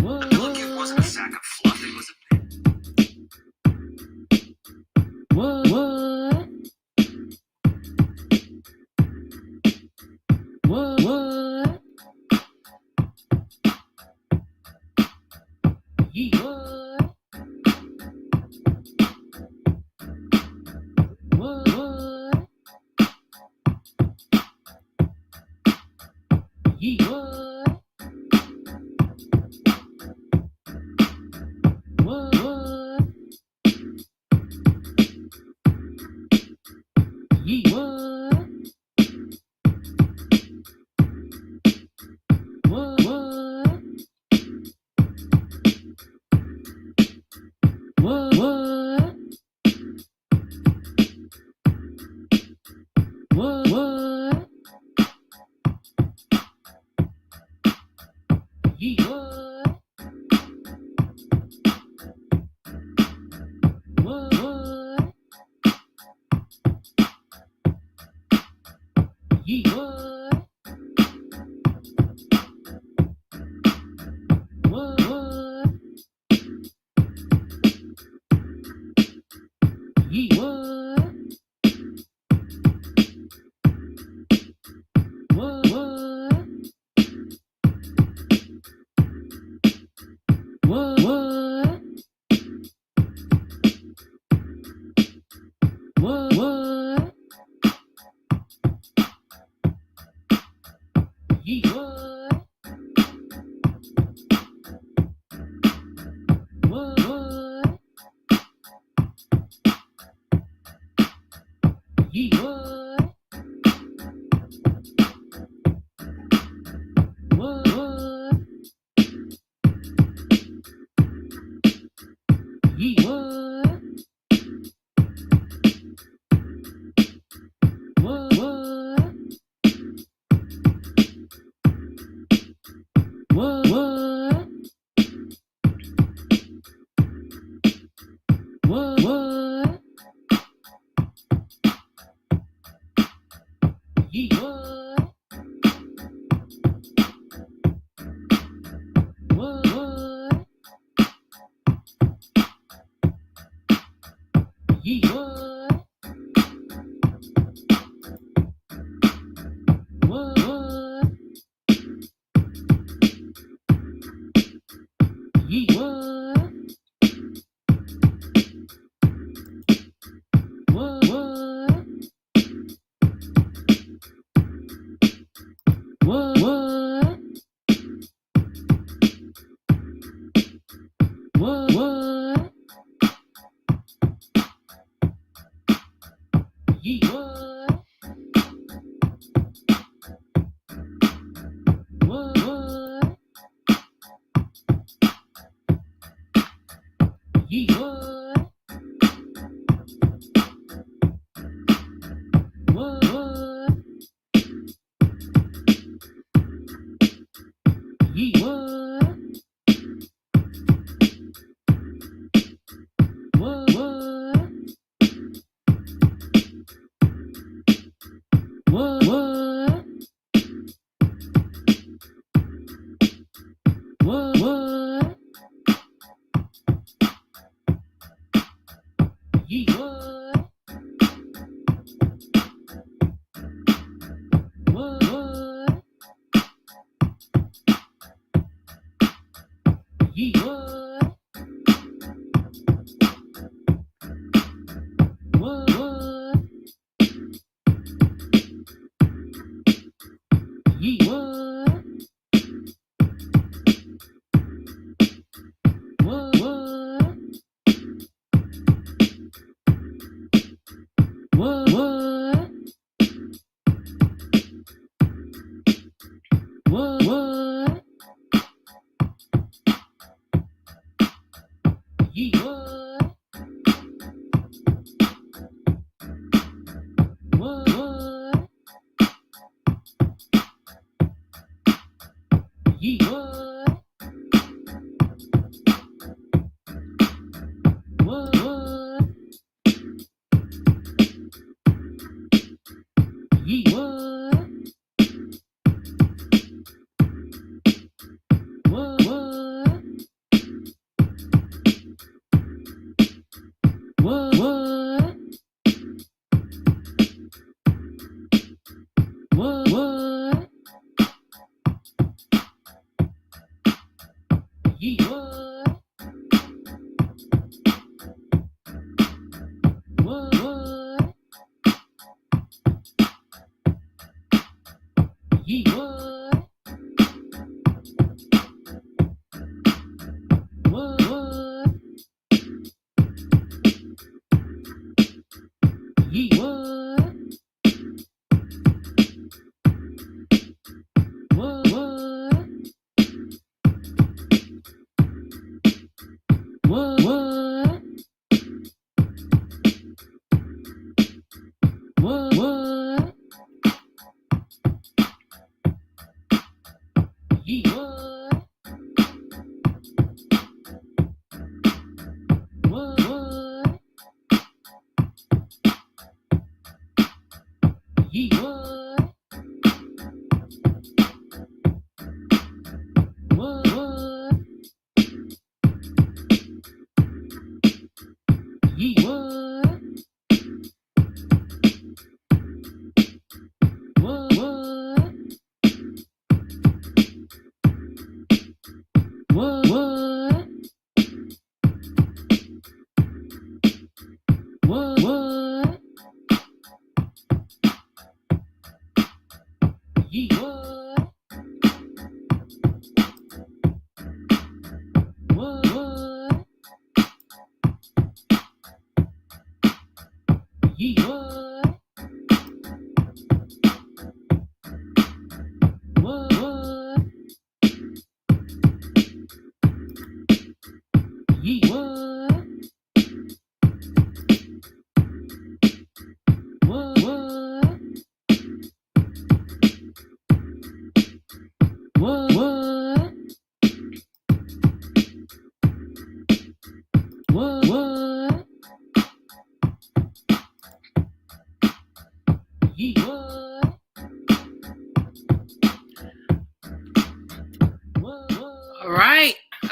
Look, it wasn't a sack of fluff, it was a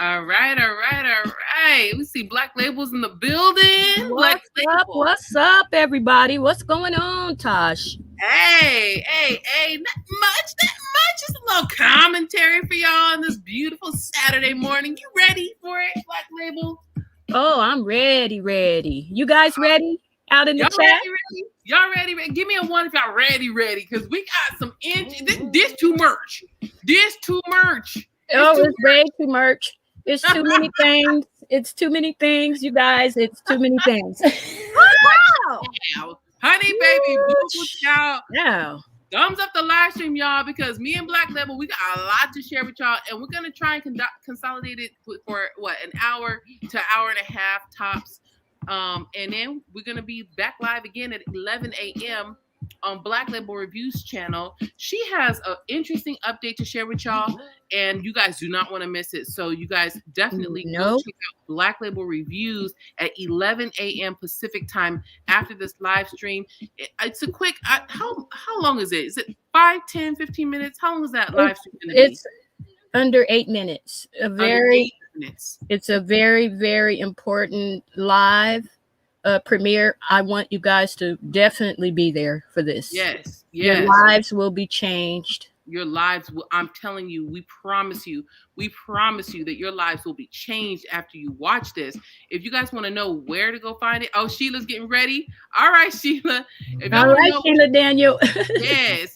All right. We see Black Labels in the building. What's up, everybody? What's going on, Tosh? Hey, not much. Just a little commentary for y'all on this beautiful Saturday morning. You ready for it, Black Label? Oh, I'm ready. You guys ready? Out in the chat? Ready? Y'all ready? Give me a one if y'all ready, because we got some this too merch. It's way too much. It's too many things. It's too many things, you guys. It's too many things. Wow. Honey, baby, beautiful child. Yeah. Thumbs up the live stream, y'all, because me and Black Label, we got a lot to share with y'all, and we're going to try and consolidate it for, an hour to an hour and a half tops. And then we're going to be back live again at 11 a.m. on Black Label Reviews channel. She has an interesting update to share with y'all, and you guys do not want to miss it. So you guys definitely go check out Black Label Reviews at 11 a.m. Pacific time after this live stream. It's a quick, how long is it? Is it 5, 10, 15 minutes? How long is that live stream going to be? It's under 8 minutes. It's a very, very important live. premiere, I want you guys to definitely be there for this. Yes, Your yes. lives will be changed. Your lives will, I'm telling you, we promise you that your lives will be changed after you watch this. If you guys want to know where to go find it, oh, Sheila's getting ready. All right, Sheila. If y'all All want to right, know, Sheila Daniel. yes.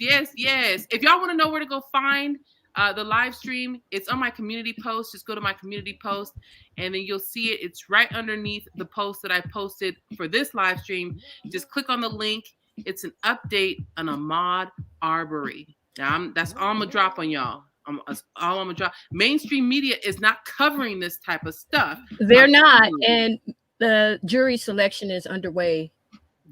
If y'all want to know where to go find the live stream, it's on my community post. Just go to my community post and then you'll see it. It's right underneath the post that I posted for this live stream. Just click on the link. It's an update on Ahmaud Arbery. Now, that's all I'm gonna drop on y'all. All I'm gonna drop. Mainstream media is not covering this type of stuff. They're not, and the jury selection is underway.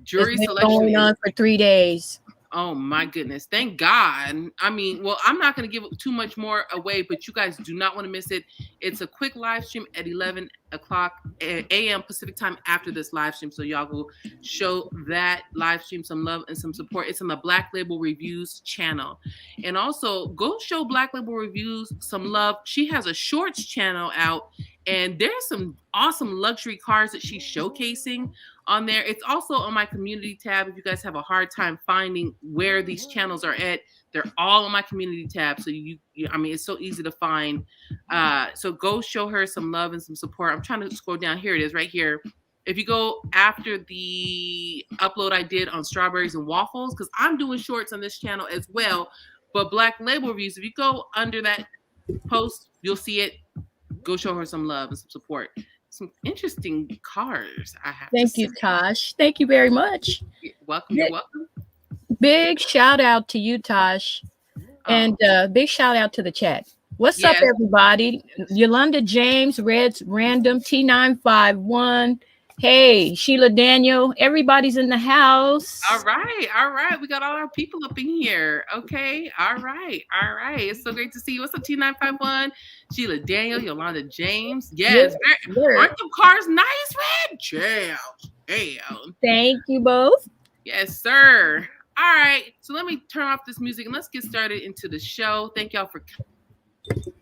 Jury it's been selection going on for 3 days. Oh my goodness. Thank God. I mean, well, I'm not going to give too much more away, but you guys do not want to miss it. It's a quick live stream at 11 o'clock a.m. Pacific time after this live stream. So y'all go show that live stream some love and some support. It's on the Black Label Reviews channel. And also go show Black Label Reviews some love. She has a shorts channel out and there's some awesome luxury cars that she's showcasing on there. It's also on my community tab. If you guys have a hard time finding where these channels are at, they're all on my community tab. So I mean, it's so easy to find. So go show her some love and some support. I'm trying to scroll down. Here it is right here. If you go after the upload I did on strawberries and waffles, because I'm doing shorts on this channel as well, but Black Label Reviews, if you go under that post, you'll see it. Go show her some love and some support. Some interesting cars, I have Thank to you, say. Tosh. Thank you very much. Welcome. You're welcome. Big shout out to you, Tosh. And big shout out to the chat. What's up, everybody? Yolanda James, Reds Random, T951. Hey, Sheila Daniel. Everybody's in the house. All right. We got all our people up in here. Okay. All right. It's so great to see you. What's up, T951? Sheila Daniel, Yolanda James. Yes. Aren't them cars nice, Red? Damn. Thank you both. Yes, sir. All right. So let me turn off this music and let's get started into the show. Thank y'all for coming.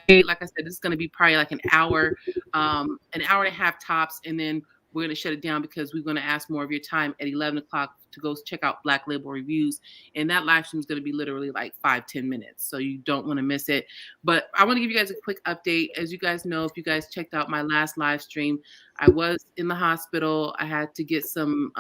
Like I said, this is going to be probably like an hour and a half tops, and then we're going to shut it down because we're going to ask more of your time at 11 o'clock to go check out Black Label Reviews, and that live stream is going to be literally like 5-10 minutes, so you don't want to miss it. But I want to give you guys a quick update. As you guys know, if you guys checked out my last live stream, I was in the hospital. I had to get some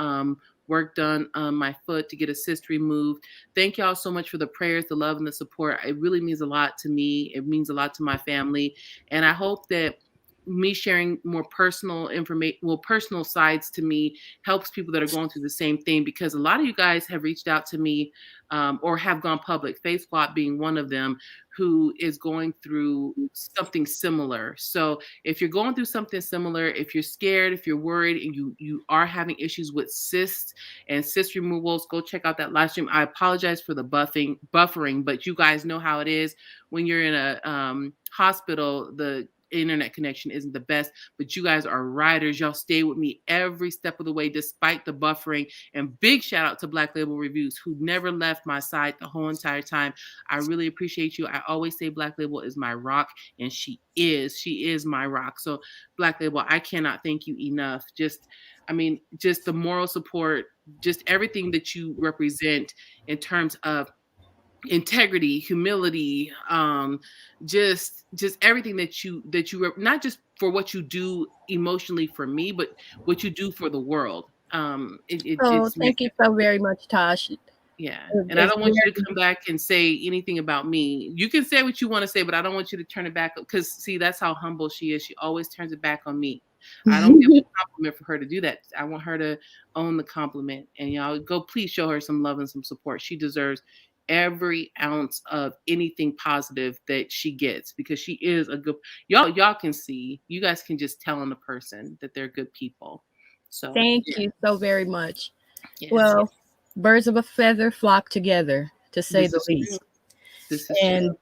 work done on my foot to get a cyst removed. Thank y'all so much for the prayers, the love, and the support. It really means a lot to me. It means a lot to my family. And I hope that me sharing more personal information, personal sides to me helps people that are going through the same thing, because a lot of you guys have reached out to me or have gone public, Faith Squad being one of them, who is going through something similar. So if you're going through something similar, if you're scared, if you're worried, and you are having issues with cysts and cyst removals, go check out that live stream. I apologize for the buffering, but you guys know how it is when you're in a hospital. The internet connection isn't the best, but you guys are riders. Y'all stay with me every step of the way despite the buffering. And big shout out to Black Label Reviews, who never left my side the whole entire time. I really appreciate you. I always say Black Label is my rock, and she is my rock. So Black Label, I cannot thank you enough. Just the moral support, just everything that you represent in terms of integrity, humility, just everything that you not just for what you do emotionally for me, but what you do for the world. Thank you so very much, Tosh. Yeah, and I don't want you to come back and say anything about me. You can say what you want to say, but I don't want you to turn it back, because see, that's how humble she is. She always turns it back on me. I don't give a compliment for her to do that. I want her to own the compliment, and y'all go please show her some love and some support. She deserves every ounce of anything positive that she gets, because she is a good, y'all can see, you guys can just tell in the person that they're good people. So thank you so very much. Yes. Birds of a feather flock together, to say the least. And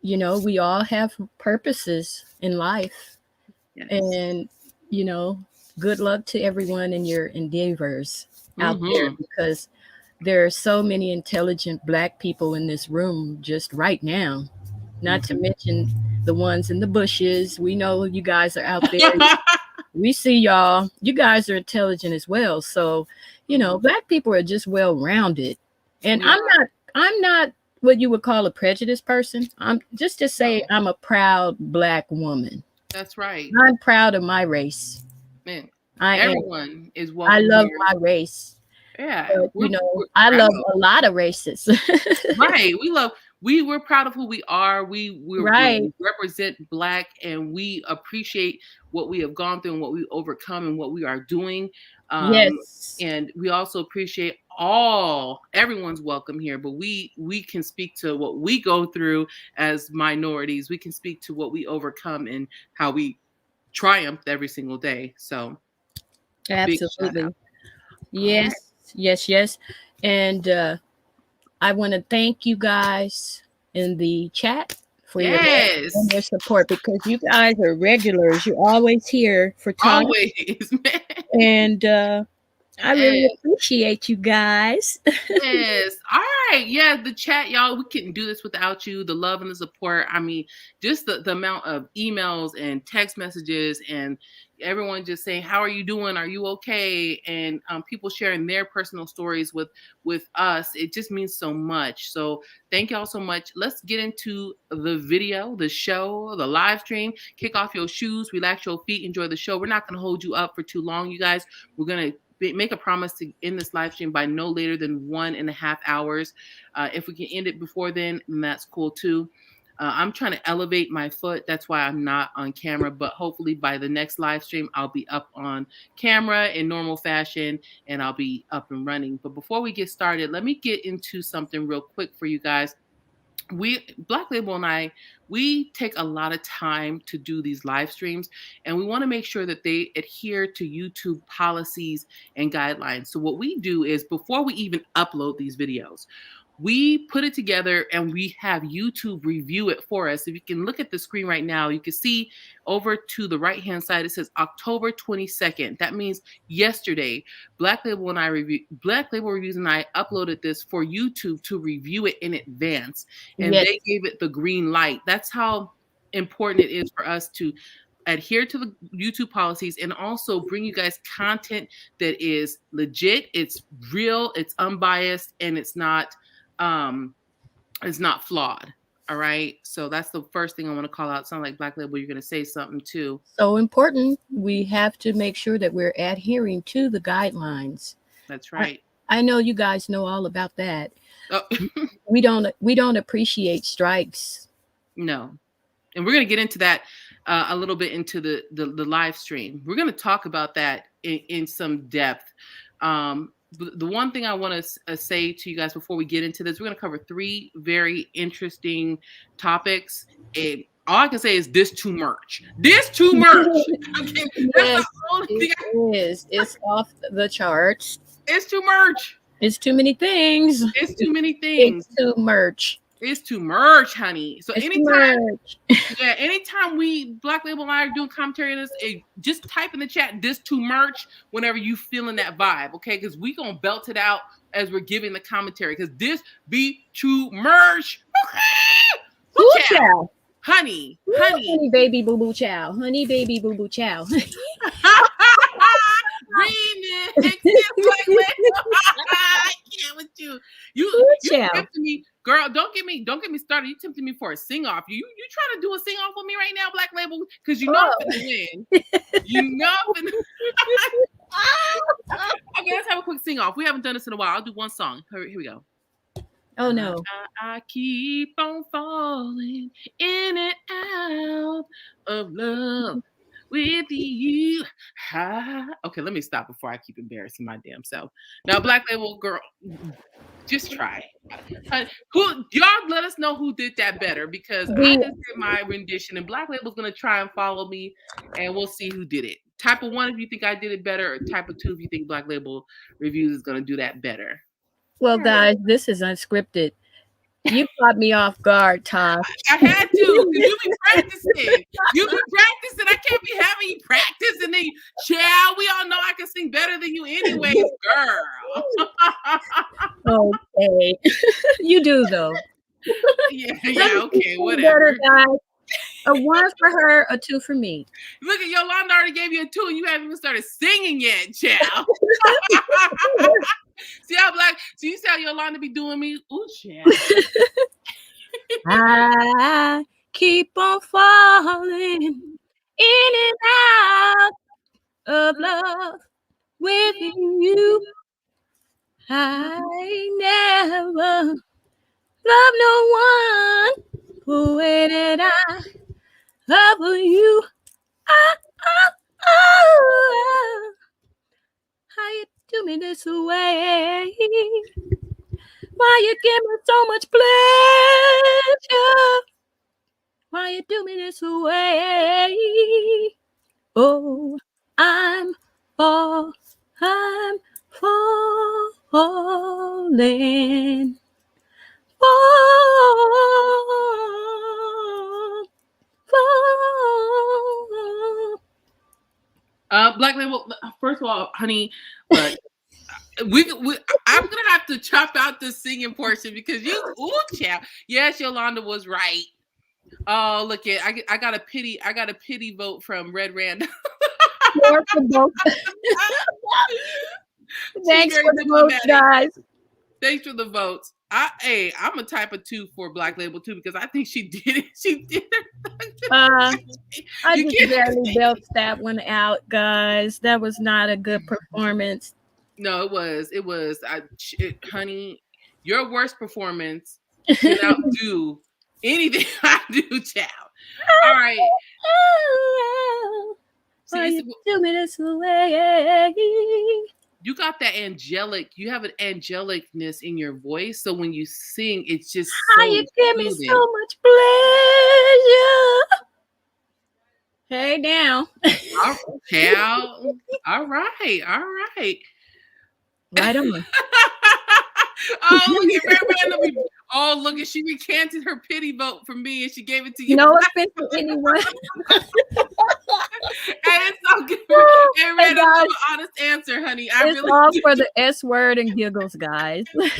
you know, we all have purposes in life. Yes. And you know, good luck to everyone in your endeavors out there, because there are so many intelligent Black people in this room just right now, not to mention the ones in the bushes. We know you guys are out there we see y'all. You guys are intelligent as well. So, you know, Black people are just well-rounded. And I'm not what you would call a prejudiced person. I'm just to say I'm a proud Black woman. That's right. I'm proud of my race. Man, everyone is welcome. I love my race. Yeah, but, you know, I love a lot of races. Right. We're proud of who we are. We represent Black, and we appreciate what we have gone through and what we overcome and what we are doing. Yes. And we also appreciate everyone's welcome here, but we can speak to what we go through as minorities. We can speak to what we overcome and how we triumphed every single day. So absolutely. Yes. Right. Yes. And I want to thank you guys in the chat for your support, because you guys are regulars. You're always here for talk. Always, man. And I really appreciate you guys. Yes. All right. Yeah, the chat, y'all, we couldn't do this without you. The love and the support. I mean, just the amount of emails and text messages and everyone just saying, how are you doing? Are you okay? And people sharing their personal stories with us. It just means so much. So thank y'all so much. Let's get into the video, the show, the live stream. Kick off your shoes, relax your feet, enjoy the show. We're not going to hold you up for too long, you guys. We're going to make a promise to end this live stream by no later than 1.5 hours. If we can end it before then that's cool too. I'm trying to elevate my foot. That's why I'm not on camera, but hopefully by the next live stream, I'll be up on camera in normal fashion and I'll be up and running. But before we get started, let me get into something real quick for you guys. Black Label and I, we take a lot of time to do these live streams, and we want to make sure that they adhere to YouTube policies and guidelines. So what we do is, before we even upload these videos, we put it together and we have YouTube review it for us. If you can look at the screen right now, you can see over to the right-hand side, it says October 22nd. That means yesterday, Black Label Reviews and I uploaded this for YouTube to review it in advance. And they gave it the green light. That's how important it is for us to adhere to the YouTube policies and also bring you guys content that is legit, it's real, it's unbiased, and it's not flawed. All right. So that's the first thing I want to call out. Sound like Black Label, you're going to say something too. So important. We have to make sure that we're adhering to the guidelines. That's right. I know you guys know all about that. Oh. We don't appreciate strikes. No. And we're going to get into that a little bit into the live stream. We're going to talk about that in some depth. The one thing I want to say to you guys before we get into this, we're going to cover 3 very interesting topics. All I can say is this too much. This too much. Okay, yes, it is. It's off the charts. It's too much. It's too many things. It's too many things. It's too much. It's too much, honey. So anytime we Black Label and I are doing commentary on this, just type in the chat "this too much" whenever you feeling that vibe, okay? Because we gonna belt it out as we're giving the commentary. Because this be too much. Okay. Chow. Honey, baby boo boo chow, honey baby boo boo chow. Remix, I can't with you. You tempted me, girl. Don't get me started. You tempted me for a sing off. You trying to do a sing off with me right now, Black Label? Because you know I'm gonna win. You know I'm gonna. Okay, let's have a quick sing off. We haven't done this in a while. I'll do one song. Here we go. Oh no. I keep on falling in and out of love with you. Okay, let me stop before I keep embarrassing my damn self. Now, Black Label girl, just try. Y'all let us know who did that better, because I just did my rendition and Black Label's gonna try and follow me and we'll see who did it. Type of 1 if you think I did it better, or type of 2 if you think Black Label Reviews is gonna do that better. Well, guys, this is unscripted. You caught me off guard, Tosh. I had to, because you be practicing. I can't be having you practice and then, child, we all know I can sing better than you anyways, girl. Okay. You do, though. Yeah, okay, whatever. Better, guys. A 1 for her, a 2 for me. Look at Yolanda already gave you a 2 and you haven't even started singing yet, child. See how you see how Yolanda be doing me? Ooh, child. I keep on falling in and out of love with you. I never love no one the way that I love you. How you do me this way? Why you give me so much pleasure? Why you do me this way? Oh, I'm falling. Black Label, first of all, honey, but I'm gonna have to chop out the singing portion because ooh, child. Yes, Yolanda was right. Oh, look at I got a pity vote from Red Rand. Thanks for the votes, guys. Thanks for the votes. I'm a type of 2 for Black Label too because I think she did it. She did it. I just barely belched that one out, guys. That was not a good performance. No, it was. Honey, your worst performance can outdo anything I do, child. All right. Why you do me this way? You got that angelic. You have an angelicness in your voice, so when you sing, it's just how you give me so much pleasure. Hey, now. All right. Right on. Oh, look at she recanted her pity vote from me and she gave it to you. No offense to anyone. It's so good. And read an honest answer, honey. It's all for the S word and giggles, guys. The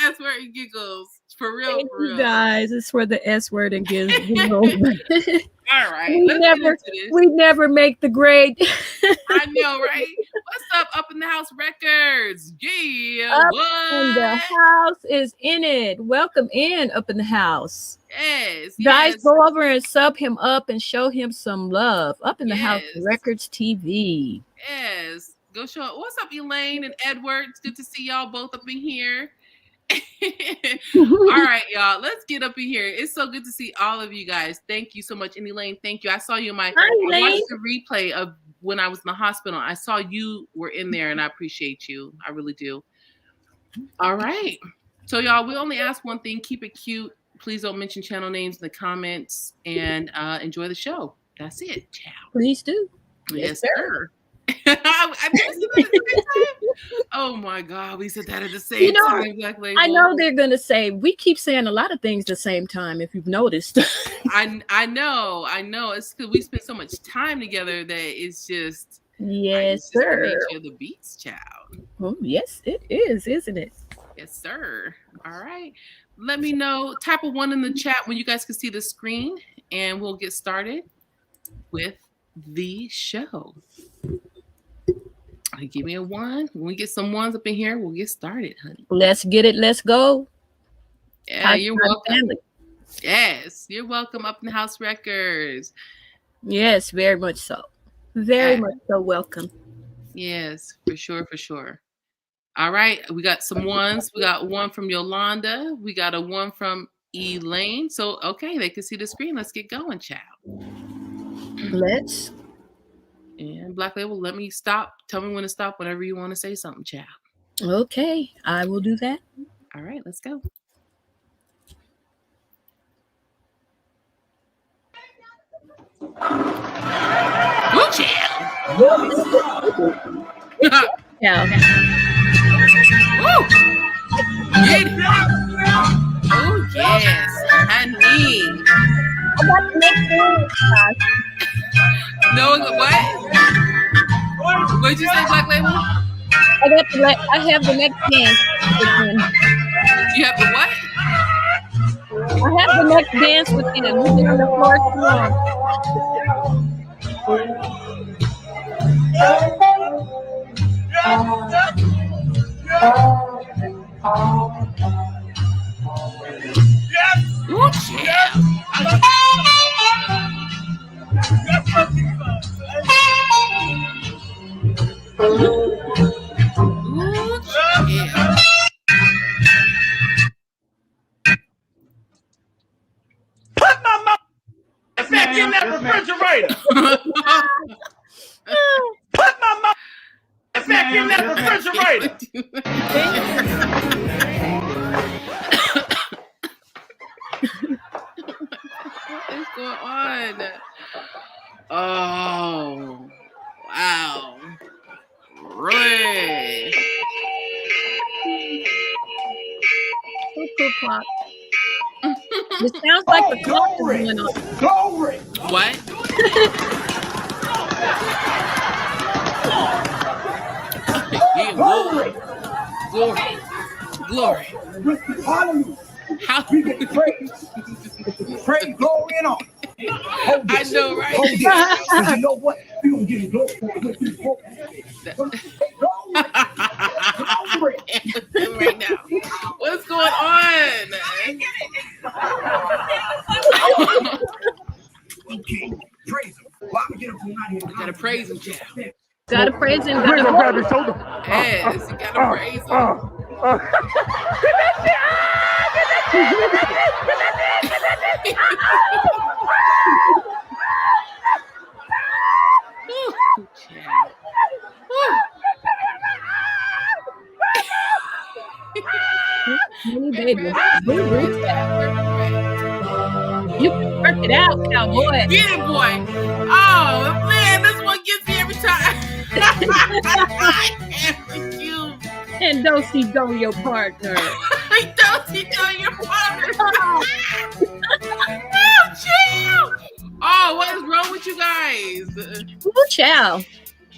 S word and giggles. For real, Thank for real. You guys, it's for the S word and giggles. All right. We never make the grade. I know, right? What's up in the house records? Yeah. Up in the house is in it. Welcome in Up in the House. Yes. Guys, go over and sub him up and show him some love. Up in the House Records TV. Yes. Go show up. What's up, Elaine and Edward? It's good to see y'all both up in here. All right, y'all. Let's get up in here. It's so good to see all of you guys. Thank you so much. And Elaine, thank you. I saw you in I watched the replay of when I was in the hospital. I saw you were in there and I appreciate you. I really do. All right. So y'all, we only ask one thing. Keep it cute. Please don't mention channel names in the comments and enjoy the show. That's it. Ciao. Please do. Yes, sir. I didn't say that at the same time. Oh my God, we said that at the same time. Black Label. I know they're gonna say we keep saying a lot of things at the same time. If you've noticed, I know. It's because we spend so much time together that it's just sir. The nature of the beats, child. Oh yes, it is, isn't it? Yes, sir. All right. Let me know. Type a 1 in the chat when you guys can see the screen, and we'll get started with the show. Give me a 1. When we get some 1s up in here, we'll get started, honey. Let's get it. Let's go. Yeah, you're welcome. Yes, you're welcome. Up in the House Records. Yes, very much so. Very much so welcome. Yes, for sure. All right, we got some 1s. We got 1 from Yolanda. We got a 1 from Elaine. So, okay, they can see the screen. Let's get going, child. Let's. And Black Label, let me stop. Tell me when to stop whenever you want to say something, child. Okay, I will do that. All right, let's go. Ooh, child. Yeah. Woo! Oh, yes, honey. I got the next one. No, what? What did you say, Black Label? I have the next dance. You have the what? I have the next dance with him. We've been on the floor too long. Ooh, child. Ooh, child. Put my mouth back in that refrigerator. Put my mouth back in that refrigerator. What is going on? Oh, wow. Really? Cuckoo clock. It sounds like the clock is going on. Glory. What? Yeah, Glory. glory. Glory. Hallelujah. How? We get praise. Praise, glory, and honor. I know, right? Hold this. 'Cause you know what? We gonna give you glory for it with these folks. Glory. Right now. What's going on? Okay, praise him. Why we get him from out here? Gotta praise him, child. Gotta praise him. Praise him, grab his shoulder. Yes, you gotta praise him. Ooh, child. Ooh, baby. You can work it out, cowboy. Get it, boy. Oh, man, this one gets me every time. I can't with you. And don't see do your partner. Don't see your partner. Oh, chill. Oh, what is wrong with you guys? Ooh, chow.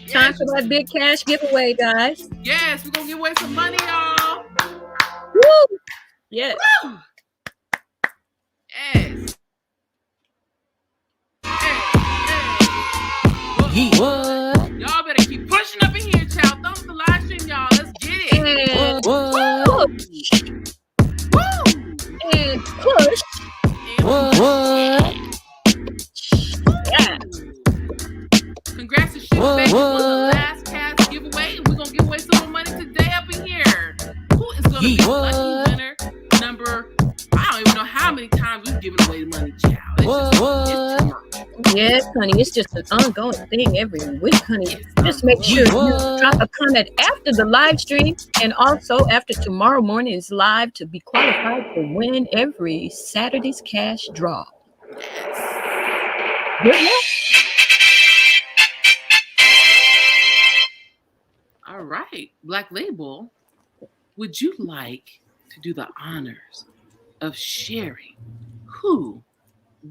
Time for that big cash giveaway, guys. Yes, we're gonna give away some money, y'all. Woo! Yes. Woo! Yes. Hey. What? Y'all better keep pushing up in here, child. Thumbs the live stream, y'all. Let's get it. And What? Woo! and push. What? Yeah. Congrats to Shoot Baby on the last cast giveaway. We're gonna give away some more money today up in here. Who is gonna be the lucky winner? Number, I don't even know how many times we've given away the money, child. It's too much. Yes, honey. It's just an ongoing thing every week, honey. Just make sure you drop a comment after the live stream and also after tomorrow morning's live to be qualified to win every Saturday's cash draw. Good luck. All right, Black Label, would you like to do the honors of sharing who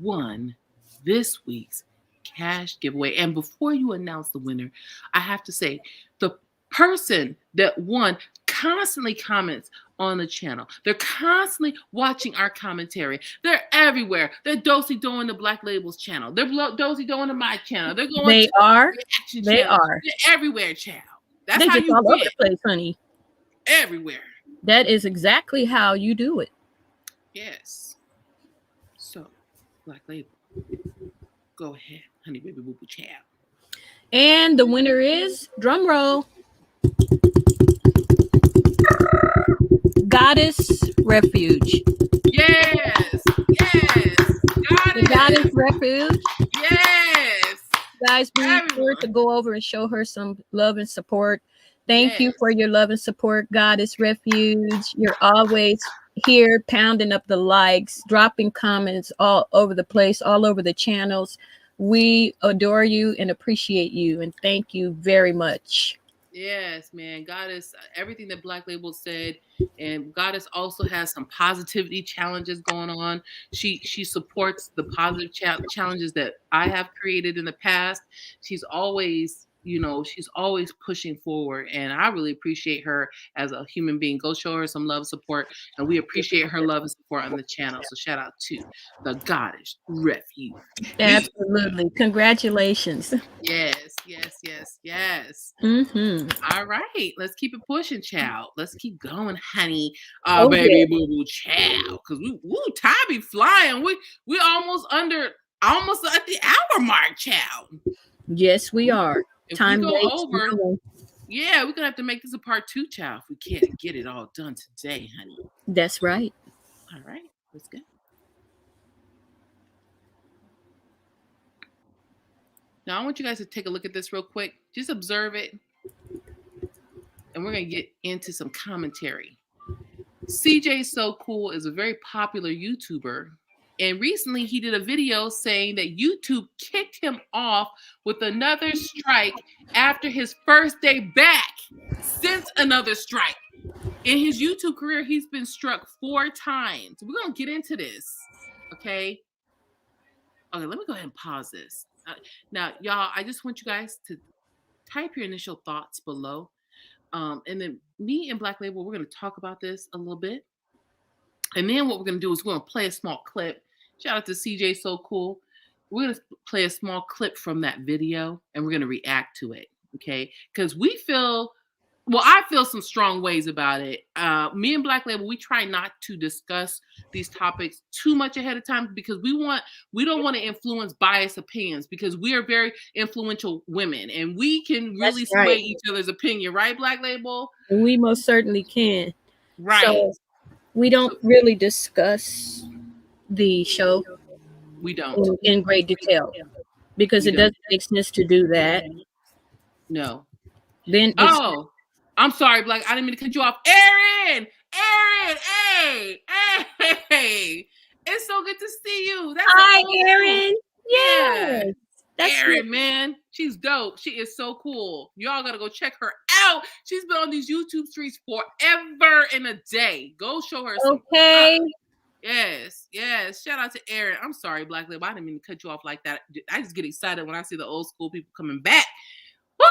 won this week's cash giveaway? And before you announce the winner, I have to say the person that won constantly comments on the channel. They're constantly watching our commentary. They're everywhere. They're dozy-doing the Black Label's channel. They're dozy-doing to my channel. They're going They to are. reaction They channel. are. They're everywhere, child. That's They how just you all over win. the place, honey. Everywhere. That is exactly how you do it. Yes. So, Black Label, go ahead, honey, baby, boo boo, child. And the winner is, drum roll, Goddess Refuge. Yes. Yes. Got The it. Goddess Refuge. Yes. Guys, be sure Everyone. to go over and show her some love and support. Thank you Yes. for your love and support, Goddess Refuge. You're always here pounding up the likes, dropping comments all over the place, all over the channels. We adore you and appreciate you, and thank you very much. Yes, man. Goddess, everything that Black Label said, and Goddess also has some positivity challenges going on. She supports the positive challenges that I have created in the past. She's always she's always pushing forward, and I really appreciate her as a human being. Go show her some love, support, and we appreciate her love and support on the channel. So shout out to the Goddess Refuge. Absolutely. Congratulations. Yes, yes, yes, yes. Mm-hmm. All right, let's keep it pushing, child. Let's keep going, honey. Okay. Baby boo boo, child. Cause time be flying. We almost at the hour mark, child. Yes, we are. If Time we go waits over, no one. yeah, we're gonna have to make this a part 2, child. If we can't get it all done today, honey. That's right. All right, let's go. Now I want you guys to take a look at this real quick. Just observe it. And we're gonna get into some commentary. CJ So Cool is a very popular YouTuber. And recently he did a video saying that YouTube kicked him off with another strike after his first day back since another strike. In his YouTube career, he's been struck 4 times. We're going to get into this, okay? Okay, let me go ahead and pause this. Now, y'all, I just want you guys to type your initial thoughts below. And then me and Black Label, we're going to talk about this a little bit. And then what we're going to do is we're going to play a small clip. Shout out to CJ So Cool. We're going to play a small clip from that video, and we're going to react to it, okay? Because I feel some strong ways about it. Me and Black Label, we try not to discuss these topics too much ahead of time because we don't want to influence biased opinions because we are very influential women, and we can really sway each other's opinion, right, Black Label? We most certainly can. Right. So we don't really discuss the show. We don't. In great detail because it doesn't make sense to do that. No. Then I'm sorry, Black. I didn't mean to cut you off. Aaron, hey. It's so good to see you. Hi, Aaron. Yeah. That's Aaron, man. She's dope. She is so cool. Y'all gotta go check her out. She's been on these YouTube streets forever and a day. Go show her some. Okay. Yes. Shout out to Aaron. I'm sorry, Black Label. I didn't mean to cut you off like that. I just get excited when I see the old school people coming back.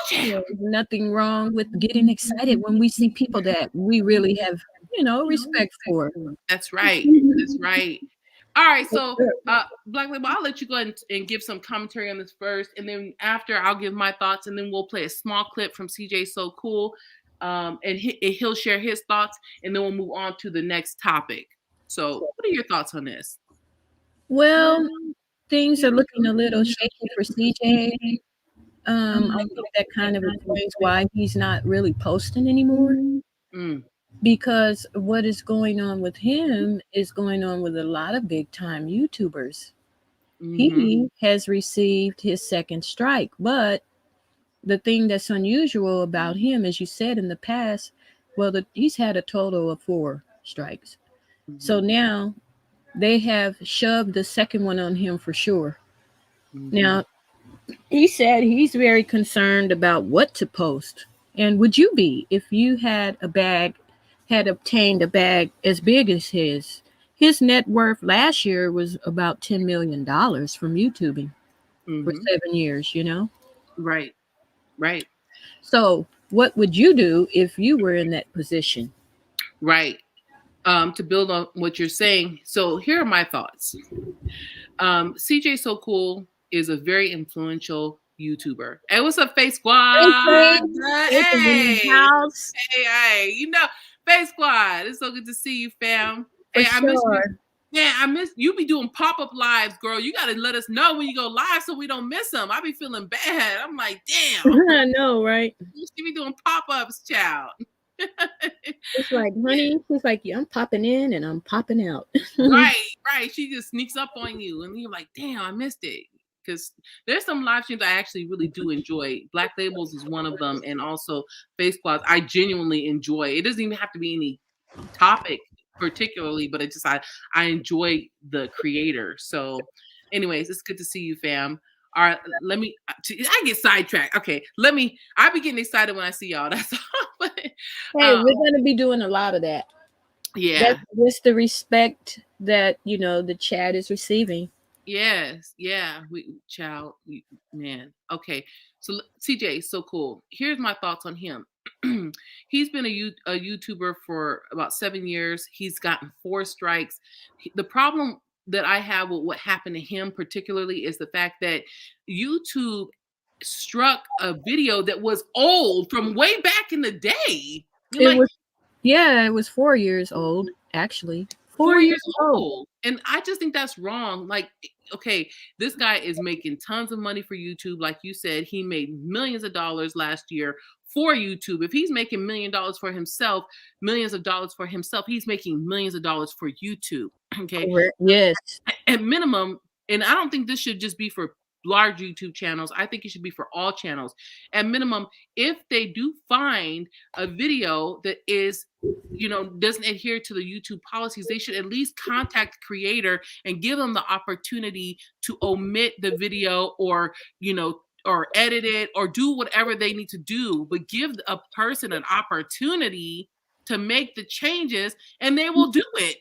There's nothing wrong with getting excited when we see people that we really have, respect for. That's right. All right, so Black Label, I'll let you go ahead and give some commentary on this first, and then after I'll give my thoughts, and then we'll play a small clip from CJ So Cool, and he'll share his thoughts, and then we'll move on to the next topic. So what are your thoughts on this? Well, things are looking a little shaky for CJ. I think that kind of explains why he's not really posting anymore. Because what is going on with him is going on with a lot of big time YouTubers. He has received his second strike, but the thing that's unusual about him, as you said in the past, he's had a total of 4 strikes. So now they have shoved the second one on him for sure. Now, he said he's very concerned about what to post. And would you be if you had obtained a bag as big as his? His net worth last year was about $10 million from YouTubing for 7 years, Right. So what would you do if you were in that position? Right. To build on what you're saying. So here are my thoughts. CJ So Cool is a very influential YouTuber. Hey, what's up, Face Squad? Hey, Face Squad. It's so good to see you, fam. Hey, I miss you. Yeah, I miss you. Be doing pop-up lives, girl. You gotta let us know when you go live so we don't miss them. I be feeling bad. I'm like, damn. I know, right? You should be doing pop-ups, child. It's like, honey, it's like, yeah, I'm popping in and I'm popping out. Right. She just sneaks up on you, and you're like, damn, I missed it. Because there's some live streams I actually really do enjoy. Black Labels is one of them, and also Face Squads. I genuinely enjoy. It doesn't even have to be any topic particularly, but it just I enjoy the creator. So, anyways, it's good to see you, fam. All right, I get sidetracked. Okay, I be getting excited when I see y'all. That's all. Hey, we're gonna be doing a lot of that. Yeah, that's the respect that the chat is receiving. Yes, yeah, man. Okay, so CJ, so cool. Here's my thoughts on him. He's been a YouTuber for about 7 years. He's gotten 4 strikes. The problem that I have with what happened to him particularly is the fact that YouTube struck a video that was old from way back in the day. It was, yeah, it was 4 years old, actually. 4 years old. And I just think that's wrong. Like, okay, this guy is making tons of money for YouTube. Like you said, he made millions of dollars last year for YouTube. If he's making millions of dollars for himself, he's making millions of dollars for YouTube. Okay. Correct. Yes. At minimum, and I don't think this should just be for large YouTube channels. I think it should be for all channels. At minimum, if they do find a video that is, doesn't adhere to the YouTube policies, they should at least contact the creator and give them the opportunity to omit the video or edit it or do whatever they need to do, but give a person an opportunity to make the changes and they will do it.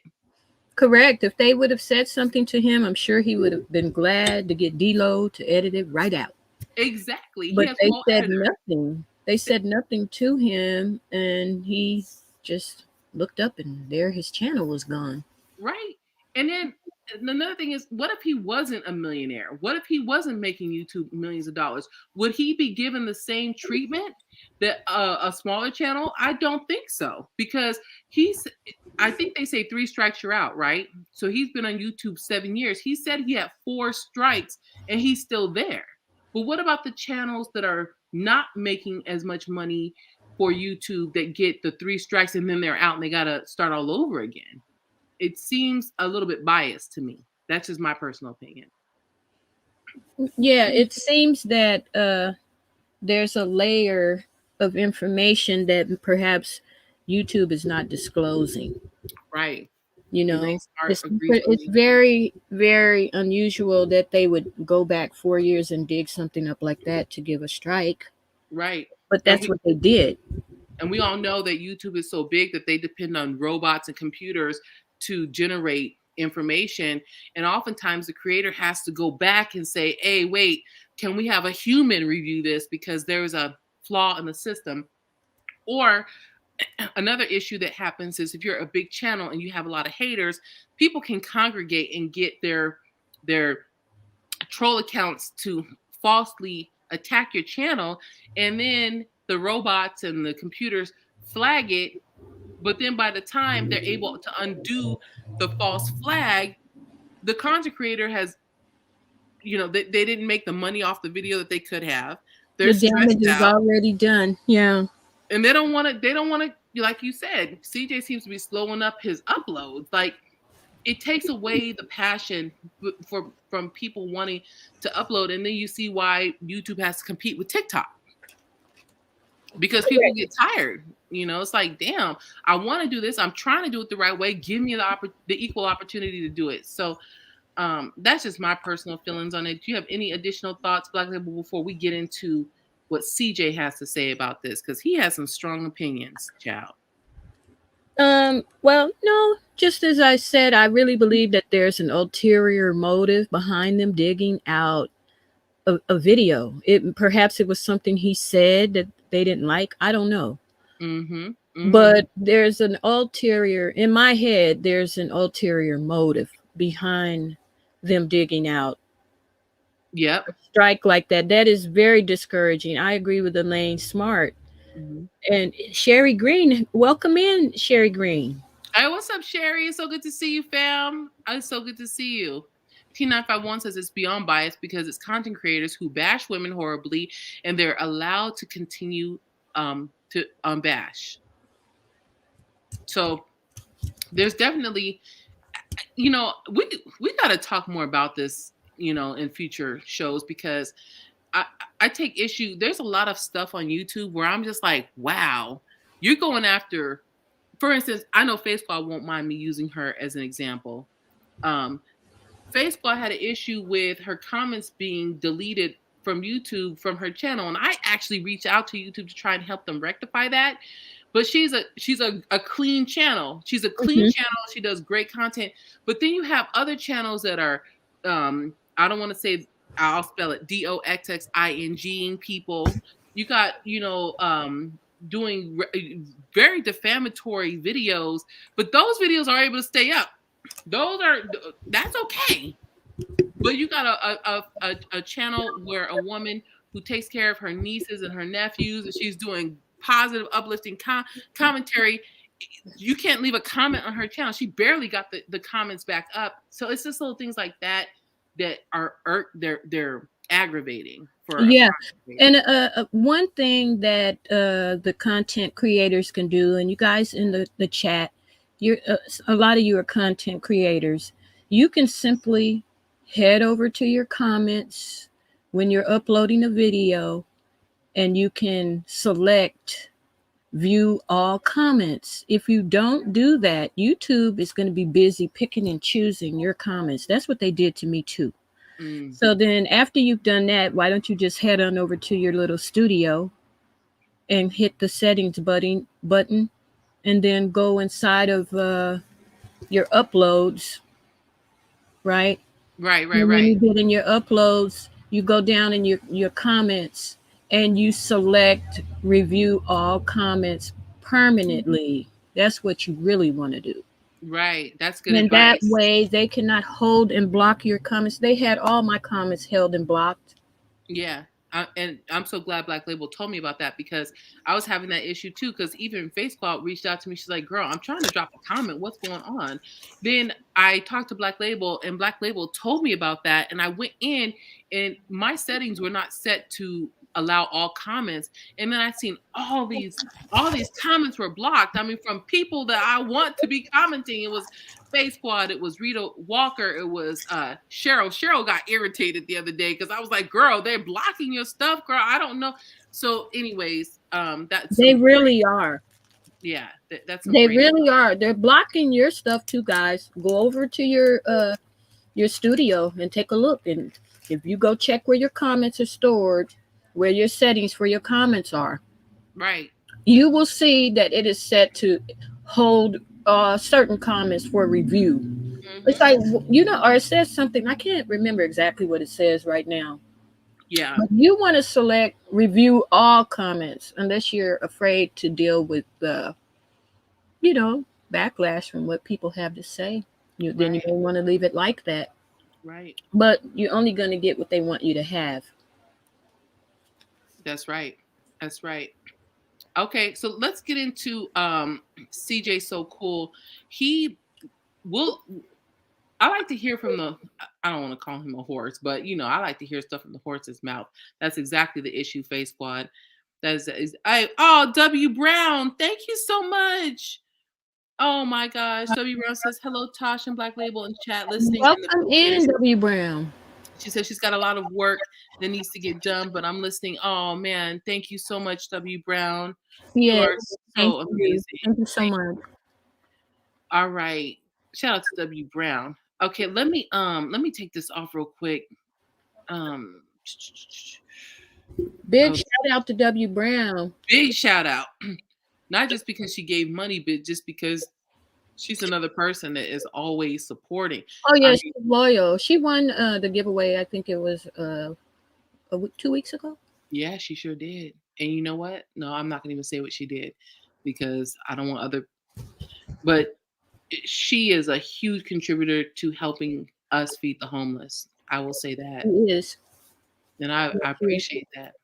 Correct. If they would have said something to him, I'm sure he would have been glad to get D-Lo to edit it right out. Exactly. But they said nothing. They said nothing to him, and he just looked up, and there his channel was gone. Right. And then another thing is, what if he wasn't a millionaire? What if he wasn't making YouTube millions of dollars? Would he be given the same treatment that a smaller channel? I don't think so, because I think they say 3 strikes you're out, right? So he's been on YouTube 7 years. He said he had 4 strikes and he's still there. But what about the channels that are not making as much money for YouTube that get the 3 strikes and then they're out and they got to start all over again? It seems a little bit biased to me. That's just my personal opinion. Yeah, it seems that there's a layer of information that perhaps YouTube is not disclosing. Right. It's very, very unusual that they would go back 4 years and dig something up like that to give a strike. Right. But that's what they did. And we all know that YouTube is so big that they depend on robots and computers to generate information. And oftentimes the creator has to go back and say, hey, wait, can we have a human review this because there's a flaw in the system? Or another issue that happens is if you're a big channel and you have a lot of haters, people can congregate and get their troll accounts to falsely attack your channel. And then the robots and the computers flag it. But then by the time they're able to undo the false flag, the content creator has, they didn't make the money off the video that they could have. The damage is already done. Yeah. And they don't want to, like you said, CJ seems to be slowing up his uploads. Like, it takes away the passion from people wanting to upload. And then you see why YouTube has to compete with TikTok. Because people get tired. It's like, damn, I want to do this. I'm trying to do it the right way. Give me the equal opportunity to do it. So that's just my personal feelings on it. Do you have any additional thoughts, Black Label, before we get into what CJ has to say about this? Because he has some strong opinions, child. Well, no, just as I said, I really believe that there's an ulterior motive behind them digging out a video. Perhaps it was something he said that they didn't like. I don't know. Mm-hmm. Mm-hmm. But there's an ulterior, in my head, there's an ulterior motive behind them digging out a strike like that. That is very discouraging. I agree with Elaine Smart. Mm-hmm. And Sherry Green, welcome in, Sherry Green. Hey, what's up, Sherry? It's so good to see you, fam. It's so good to see you. T951 says it's beyond bias because it's content creators who bash women horribly and they're allowed to continue to bash. So there's definitely, we got to talk more about this, in future shows, because I take issue. There's a lot of stuff on YouTube where I'm just like, wow, you're going after, for instance, I know Face Squad won't mind me using her as an example. Face Squad had an issue with her comments being deleted from YouTube from her channel, and I actually reached out to YouTube to try and help them rectify that. But she's a clean channel. She's a clean channel. She does great content. But then you have other channels that are I don't want to say, I'll spell it DOXXING people. You got, doing very defamatory videos, but those videos are able to stay up. That's okay. But you got a channel where a woman who takes care of her nieces and her nephews, and she's doing positive, uplifting commentary. You can't leave a comment on her channel. She barely got the comments back up. So it's just little things like that are they're aggravating for and one thing that the content creators can do, and you guys in the chat, you're a lot of you are content creators. You can simply head over to your comments when you're uploading a video, and you can select view all comments. If you don't do that, YouTube is going to be busy picking and choosing your comments. That's what they did to me too. So then after you've done that, why don't you just head on over to your little studio and hit the settings button and then go inside of your uploads, right? Right. When you get in your uploads, you go down in your comments and you select review all comments permanently. That's what you really want to do. Right. That's good And advice. that way they cannot hold and block your comments. They had all my comments held and blocked. Yeah. And I'm so glad Black Label told me about that, because I was having that issue too. Because even Facebook reached out to me. She's like, girl, I'm trying to drop a comment. What's going on? Then I talked to Black Label, and Black Label told me about that. And I went in, and my settings were not set to allow all comments. And then I seen all these comments were blocked. I mean, from people that I want to be commenting. It was Face Squad, it was Rita Walker, it was Cheryl. Cheryl got irritated the other day because I was like, girl, they're blocking your stuff, girl. I don't know. So anyways, they really are. Yeah, that's they really are. They're blocking your stuff too, guys. Go over to your studio and take a look. And if you go check where your comments are stored, where your settings for your comments are, right, you will see that it is set to hold certain comments for review. It's like, or it says something, I can't remember exactly what it says right now. Yeah. But you want to select review all comments unless you're afraid to deal with backlash from what people have to say. Then you may want to leave it like that. Right. But you're only going to get what they want you to have. That's right. That's right. Okay, so let's get into CJ So Cool. I like to hear from I don't want to call him a horse, but I like to hear stuff from the horse's mouth. That's exactly the issue, Face Squad. W Brown, thank you so much. Oh my gosh. W Brown says, hello, Tosh and Black Label in chat listening. Welcome in, W Brown. She says she's got a lot of work that needs to get done, but I'm listening. Oh man, thank you so much, W Brown. Yeah, you are so amazing. Thank you so much. All right. Shout out to W Brown. Okay, let me take this off real quick. Big shout out to W Brown. Big shout out. Not just because she gave money, but just because she's another person that is always supporting. Oh yeah, she's loyal. She won the giveaway. I think it was 2 weeks ago. Yeah, she sure did. And you know what? No, I'm not gonna even say what she did because I don't want other. But she is a huge contributor to helping us feed the homeless. I will say that. It is. And I appreciate that.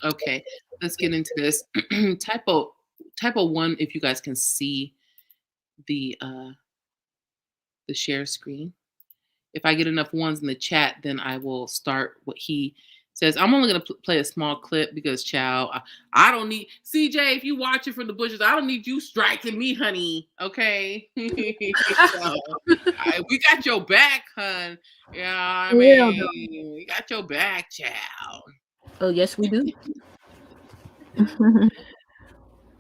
Okay, let's get into this. Typo 1, if you guys can see the share screen. If I get enough ones in the chat, then I will start what he says. I'm only going to play a small clip because, child, I don't need CJ. If you watching from the bushes, I don't need you striking me, honey. Okay, so, we got your back, hun. Yeah, I mean, we got your back, child. Oh yes, we do.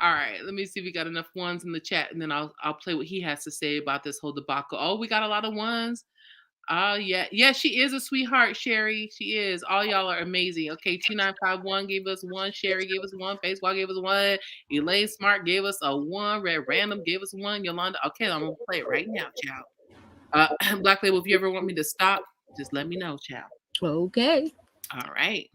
All right, let me see if we got enough ones in the chat, and then I'll play what he has to say about this whole debacle. Oh, we got a lot of ones. Oh, yeah, she is a sweetheart, Sherry. She is. All y'all are amazing. Okay, 2951 gave us 1. Sherry gave us 1. Facebook gave us 1. Elaine Smart gave us a 1. Red Random gave us 1. Yolanda. Okay, I'm going to play it right now, child. Black Label, if you ever want me to stop, just let me know, child. Okay. All right.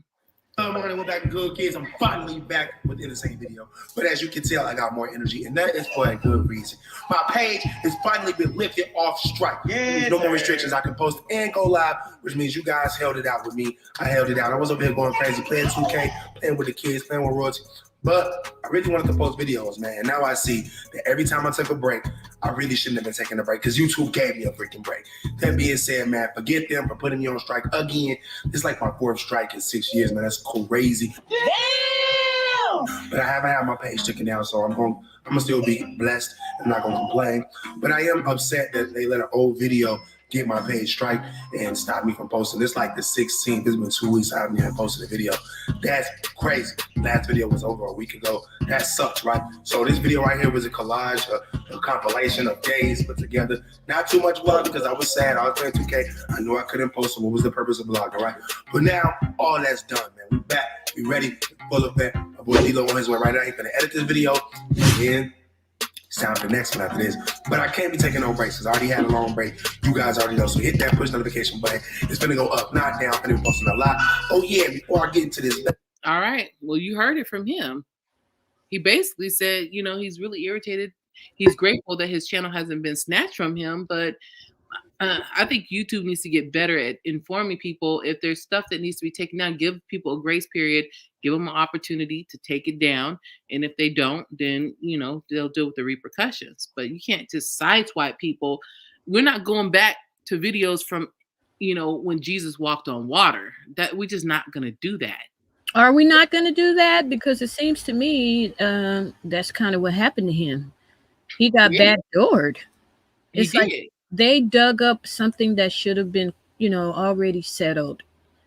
Good morning, we're back, good kids. I'm finally back within the same video. But as you can tell, I got more energy, and that is for a good reason. My page has finally been lifted off strike. There's no more restrictions. I can post and go live, which means you guys held it out with me. I held it out. I was over here going crazy, playing 2K, playing with the kids, playing with royalty. But I really wanted to post videos, man. And now I see that every time I took a break, I really shouldn't have been taking a break because YouTube gave me a freaking break. That being said, man, forget them for putting me on strike again. It's like my 4th strike in 6 years, man. That's crazy. Damn! But I haven't had my page taken down, so I'm gonna still be blessed. I'm not gonna complain. But I am upset that they let an old video get my page strike and stop me from posting. It's like the 16th. It's been 2 weeks I haven't even posted a video. That's crazy. Last video was over a week ago. That sucks, right? So this video right here was a collage, a compilation of days put together. Not too much vlog because I was sad. I was playing 2K. I knew I couldn't post them. What was the purpose of vlogging, right? But now all that's done, man. We back. We ready. Full event. My boy D-Lo on his way right now. He's gonna edit this video and then it's time for the next one after this. But I can't be taking no breaks because I already had a long break. You guys already know. So hit that push notification button. It's gonna go up, not down. I'm gonna be posting a lot. Oh yeah, before I get into this. All right. Well, you heard it from him. He basically said, you know, he's really irritated. He's grateful that his channel hasn't been snatched from him, but I think YouTube needs to get better at informing people. If there's stuff that needs to be taken down, give people a grace period, give them an opportunity to take it down. And if they don't, then, you know, they'll deal with the repercussions. But you can't just sideswipe people. We're not going back to videos from, you know, when Jesus walked on water. That we're just not going to do that. Are we not going to do that? Because it seems to me that's kind of what happened to him. He got backdoored. It's like they dug up something that should have been, you know, already settled.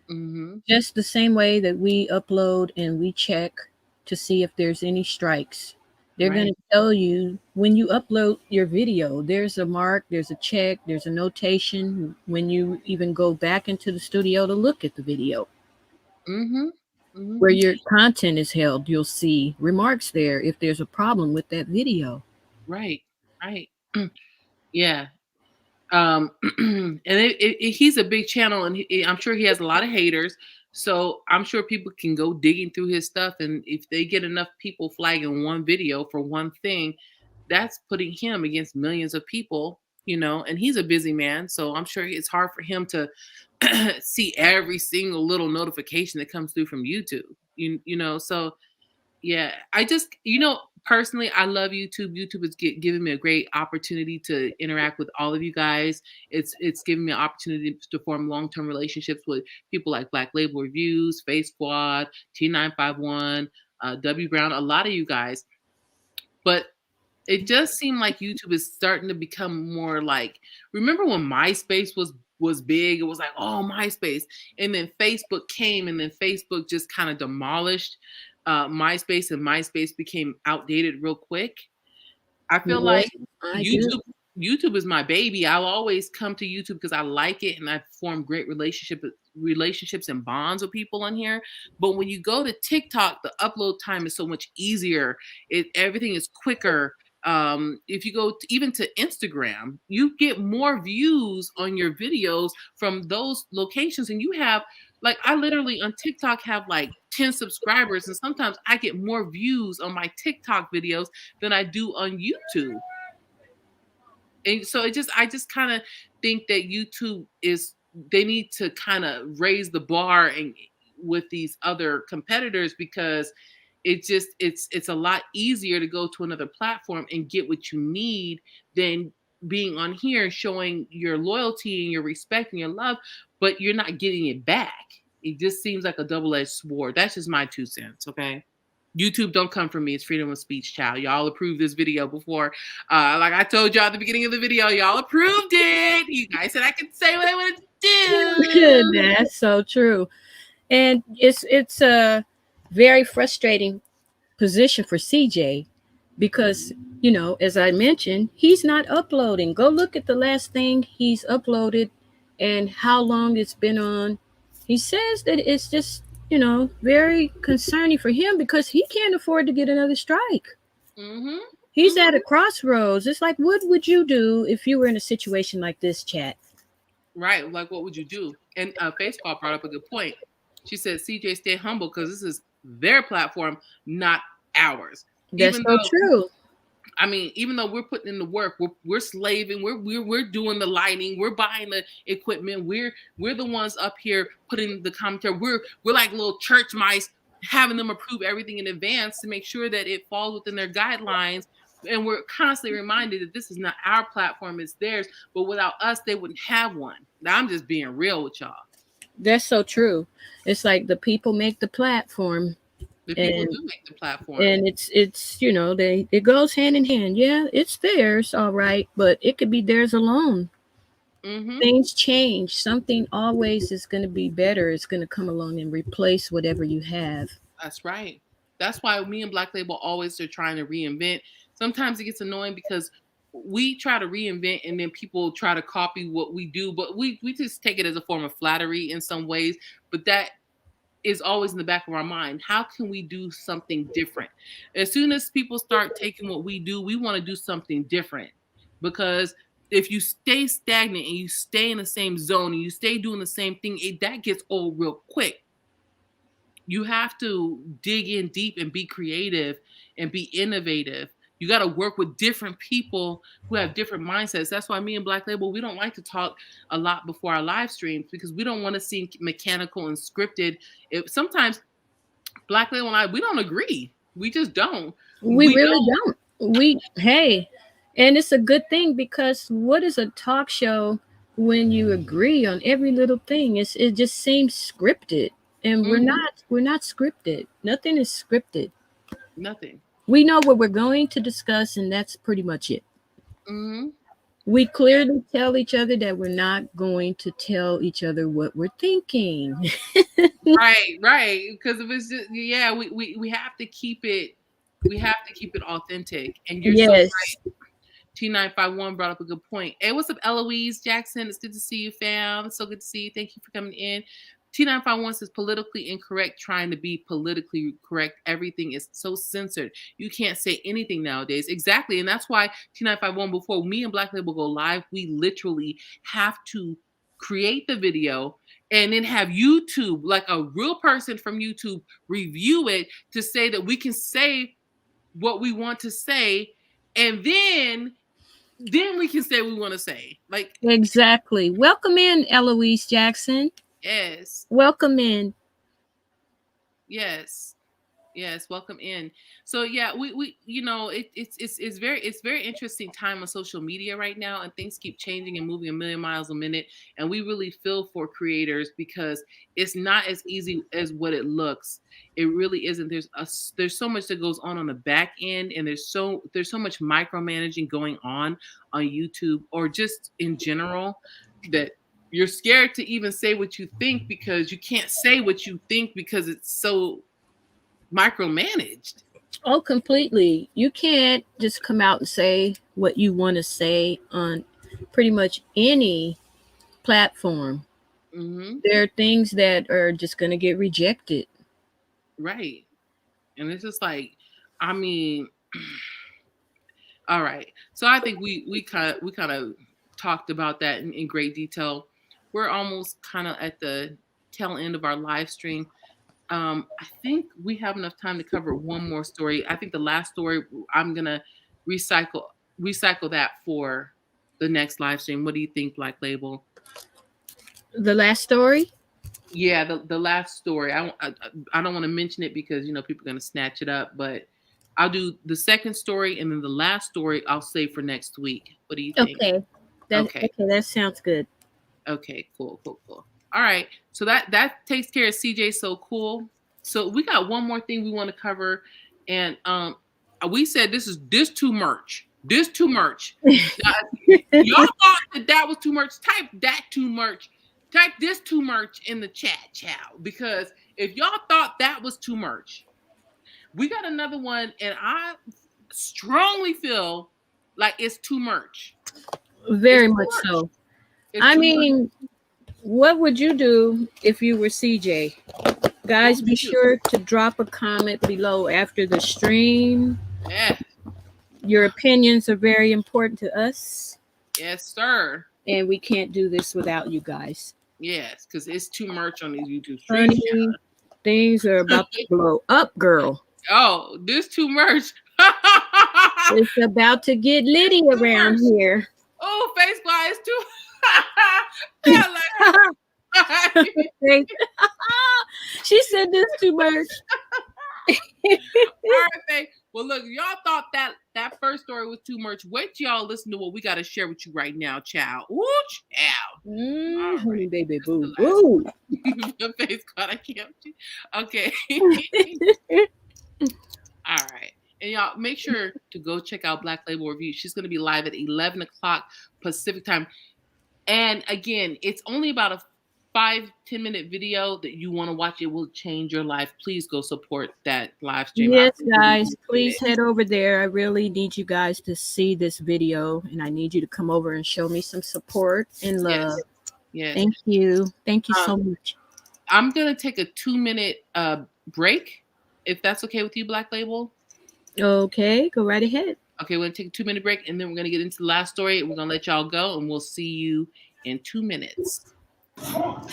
Mm-hmm. Just the same way that we upload and we check to see if there's any strikes. They're going to tell you when you upload your video, there's a mark, there's a check, there's a notation when you even go back into the studio to look at the video. Mm-hmm. Mm-hmm. Where your content is held, you'll see remarks there if there's a problem with that video. Right. Yeah. And he's a big channel, and I'm sure he has a lot of haters. So I'm sure people can go digging through his stuff, and if they get enough people flagging one video for one thing, that's putting him against millions of people, you know. And he's a busy man, so I'm sure it's hard for him to see every single little notification that comes through from YouTube. You know, so yeah, I just, you know, personally, I love YouTube. YouTube is giving me a great opportunity to interact with all of you guys. It's giving me an opportunity to form long-term relationships with people like Black Label Reviews, Face Squad, T951, W Brown, a lot of you guys. But it just seemed like YouTube is starting to become more like, remember when MySpace was big? It was like, oh, MySpace. And then Facebook came, and then Facebook just kind of demolished MySpace, and MySpace became outdated real quick. I feel like YouTube is my baby. I'll always come to YouTube because I like it, and I form great relationships and bonds with people on here. But when you go to TikTok, the upload time is so much easier. Everything is quicker. If you go even to Instagram, you get more views on your videos from those locations, and you have, like, I literally on TikTok have like 10 subscribers, and sometimes I get more views on my TikTok videos than I do on YouTube. And so I just kind of think that YouTube they need to kind of raise the bar and with these other competitors, because it's a lot easier to go to another platform and get what you need than being on here showing your loyalty and your respect and your love, but you're not getting it back. It just seems like a double-edged sword. That's just my 2 cents, okay? YouTube, don't come for me. It's freedom of speech, child. Y'all approved this video before. Like I told y'all at the beginning of the video, y'all approved it. You guys said I could say what I want to do. That's so true. And it's a very frustrating position for CJ because, you know, as I mentioned, he's not uploading. Go look at the last thing he's uploaded and how long it's been on. He says that it's just, you know, very concerning for him because he can't afford to get another strike. Mm-hmm. He's at a crossroads. It's like, what would you do if you were in a situation like this, chat? Right. Like, what would you do? And Facecall brought up a good point. She said, CJ, stay humble because this is their platform, not ours. That's so true. I mean, even though we're putting in the work, we're slaving, we're doing the lighting, we're buying the equipment, we're the ones up here putting the commentary. We're like little church mice, having them approve everything in advance to make sure that it falls within their guidelines. And we're constantly reminded that this is not our platform, it's theirs. But without us, they wouldn't have one. Now, I'm just being real with y'all. That's so true. It's like the people make the platform. The people do make the platform. And it's you know, it goes hand in hand. Yeah, it's theirs, all right, but it could be theirs alone. Mm-hmm. Things change. Something always is going to be better. It's going to come along and replace whatever you have. That's right. That's why me and Black Label always are trying to reinvent. Sometimes it gets annoying because we try to reinvent and then people try to copy what we do, but we just take it as a form of flattery in some ways. But that is always in the back of our mind. How can we do something different? As soon as people start taking what we do, we want to do something different. Because if you stay stagnant and you stay in the same zone and you stay doing the same thing, that gets old real quick. You have to dig in deep and be creative and be innovative. You got to work with different people who have different mindsets. That's why me and Black Label, we don't like to talk a lot before our live streams because we don't want to seem mechanical and scripted. Sometimes Black Label and I, we don't agree. We just don't. We really don't. Hey, and it's a good thing because what is a talk show when you agree on every little thing? It just seems scripted, and we're not scripted. Nothing is scripted. Nothing. We know what we're going to discuss, and that's pretty much it. Mm-hmm. We clearly tell each other that we're not going to tell each other what we're thinking. Right. Because if it's just, we have to keep it. We have to keep it authentic. And you're so right. T951 brought up a good point. Hey, what's up, Eloise Jackson? It's good to see you, fam. It's so good to see you. Thank you for coming in. T951 says politically incorrect, trying to be politically correct. Everything is so censored. You can't say anything nowadays. Exactly. And that's why T951, before me and Black Label go live, we literally have to create the video and then have YouTube, like a real person from YouTube, review it to say that we can say what we want to say. And then we can say what we want to say. Like, exactly. Welcome in, Eloise Jackson. Yes. Welcome in. Yes. Welcome in. So yeah, we it's very interesting time on social media right now, and things keep changing and moving a million miles a minute. And we really feel for creators because it's not as easy as what it looks. It really isn't. There's so much that goes on the back end, and there's so much micromanaging going on YouTube or just in general that you're scared to even say what you think because you can't say what you think because it's so micromanaged. Oh, completely. You can't just come out and say what you want to say on pretty much any platform. Mm-hmm. There are things that are just going to get rejected. Right. And it's just like, I mean, all right. So I think we kind of talked about that in great detail. We're almost kind of at the tail end of our live stream. I think we have enough time to cover one more story. I think the last story, I'm going to recycle that for the next live stream. What do you think, Black Label? The last story? Yeah, the last story. I don't want to mention it because, people are going to snatch it up, but I'll do the second story and then the last story I'll save for next week. What do you think? Okay. Okay, that sounds good. Okay, cool. All right. So that takes care of CJ. So cool. So we got one more thing we want to cover. And we said this too much. This too much. Now, y'all thought that was too much. Type that too much. Type this too much in the chat, child. Because if y'all thought that was too much, we got another one. And I strongly feel like it's too much. Very much so. I mean, what would you do if you were CJ? Guys, be sure to drop a comment below after the stream. Yeah. Your opinions are very important to us. Yes, sir. And we can't do this without you guys. Yes, because it's too much on these YouTube Honey, streams. things are about to blow up, girl. Oh, this too much. It's about to get litty around here. Oh, Facebook is too. Yeah, like... She said this too much. All right, well, look, y'all thought that first story was too much. Wait till y'all listen to what we got to share with you right now, child. Ooh, child. Honey, baby, boo, boo. Your face caught. I can't. Okay. All right. And y'all make sure to go check out Black Label Reviews. She's going to be live at 11 o'clock Pacific time. And again, it's only about a 5-10 minute video that you want to watch. It will change your life. Please go support that live stream. Yes, guys, please head over there. I really need you guys to see this video, and I need you to come over and show me some support and love. Yes. Thank you. Thank you so much. I'm going to take a 2-minute break, if that's okay with you, Black Label. Okay, go right ahead. Okay, we're going to take a 2-minute break, and then we're going to get into the last story. We're going to let y'all go, and we'll see you in 2 minutes. Right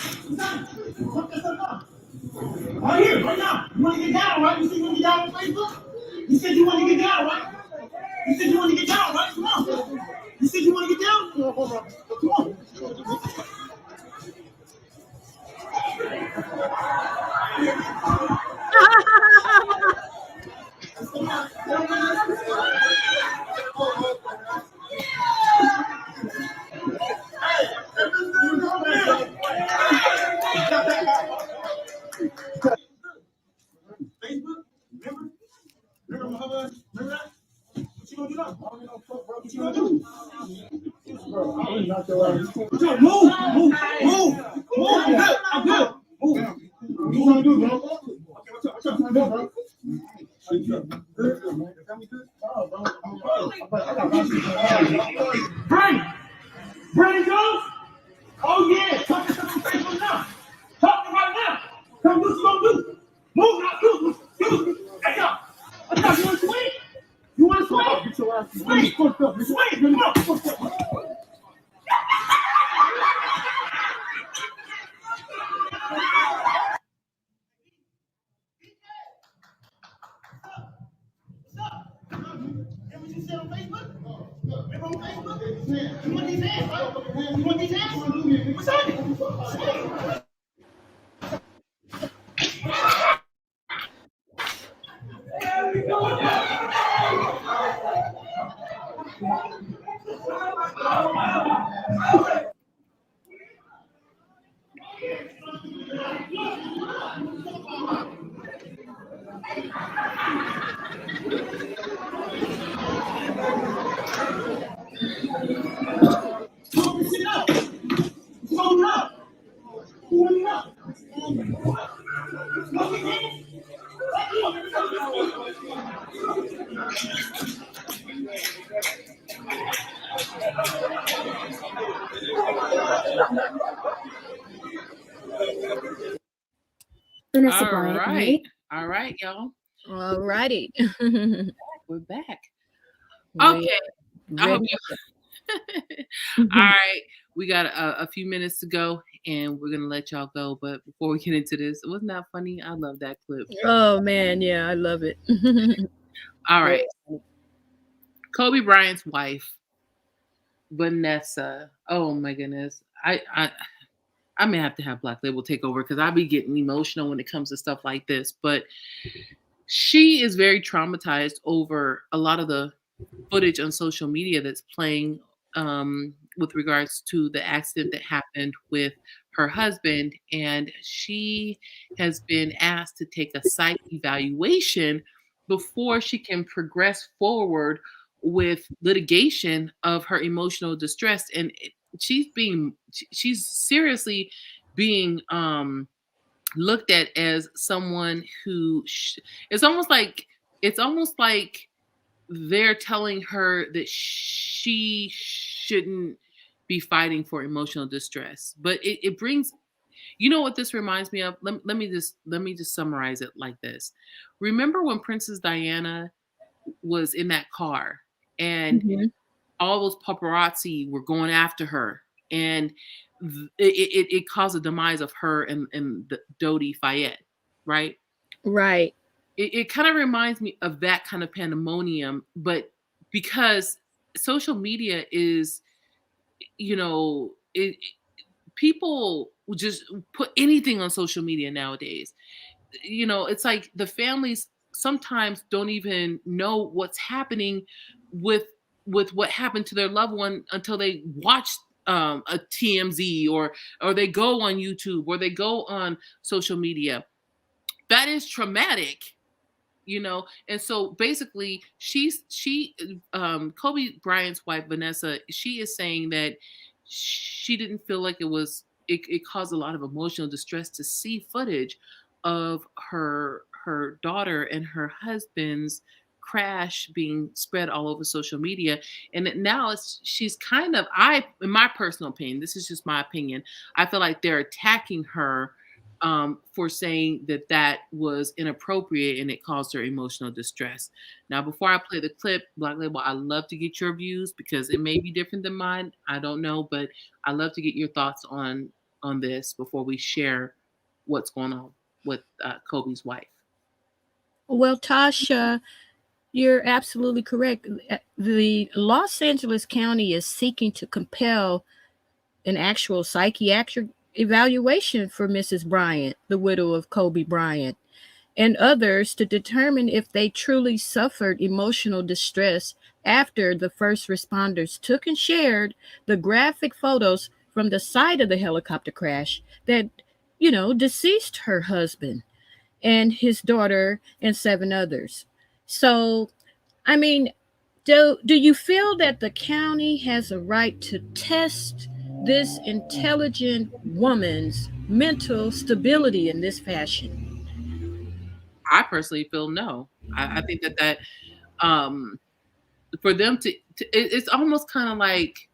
here, right now. You want to get down, right? You said you want to get down on Facebook? You said you want to get down, right? You said you want to get down, right? Come on. You said you want to get down? Come on. Facebook, remember my husband? Remember that? What you gonna do now? What you gonna do? Move. I'm good. Move. What you gonna do, bro? Okay, what's up? Bro? Brandon Jones? Oh yeah, talk to something on Facebook now. Talk to me right now. Come do what you gonna do. Move now, do. Hey, yo. You want to swing? You want to swing? Get your ass swing. Swing. Come on. You said on Facebook? Remember on Facebook? You want these hands, right? You want these hands? What's up? Vanessa Bryant. All right, y'all. All righty. We're back. Okay. I hope you. All right. We got a few minutes to go, and we're gonna let y'all go. But before we get into this, wasn't that funny? I love that clip. Oh man, yeah, I love it. All right. Kobe Bryant's wife, Vanessa. Oh my goodness. I may have to have Black Label take over because I be getting emotional when it comes to stuff like this. But she is very traumatized over a lot of the footage on social media that's playing with regards to the accident that happened with her husband. And she has been asked to take a psych evaluation before she can progress forward with litigation of her emotional distress. And she's seriously being looked at as someone who it's almost like they're telling her that she shouldn't be fighting for emotional distress. But it brings, you know what this reminds me of? Let me just summarize it like this. Remember when Princess Diana was in that car and all those paparazzi were going after her, and it caused the demise of her and the Dodi Fayed, right? Right. It kind of reminds me of that kind of pandemonium, but because social media is, people just put anything on social media nowadays. It's like the families sometimes don't even know what's happening with what happened to their loved one until they watch a TMZ or they go on YouTube or they go on social media. That is traumatic. And so basically Kobe Bryant's wife, Vanessa, she is saying that she didn't feel like it caused a lot of emotional distress to see footage of her daughter and her husband's crash being spread all over social media. And now she's kind of, in my personal opinion, this is just my opinion, I feel like they're attacking her for saying that was inappropriate and it caused her emotional distress. Now, before I play the clip, Black Label, I love to get your views because it may be different than mine. I don't know, but I love to get your thoughts on this before we share what's going on with Kobe's wife. Well, Tasha, you're absolutely correct. The Los Angeles County is seeking to compel an actual psychiatric evaluation for Mrs. Bryant, the widow of Kobe Bryant, and others to determine if they truly suffered emotional distress after the first responders took and shared the graphic photos from the site of the helicopter crash that, deceased her husband and his daughter and 7 others. So, I mean, do you feel that the county has a right to test this intelligent woman's mental stability in this fashion? I personally feel no. I think that for them to it's almost kind of like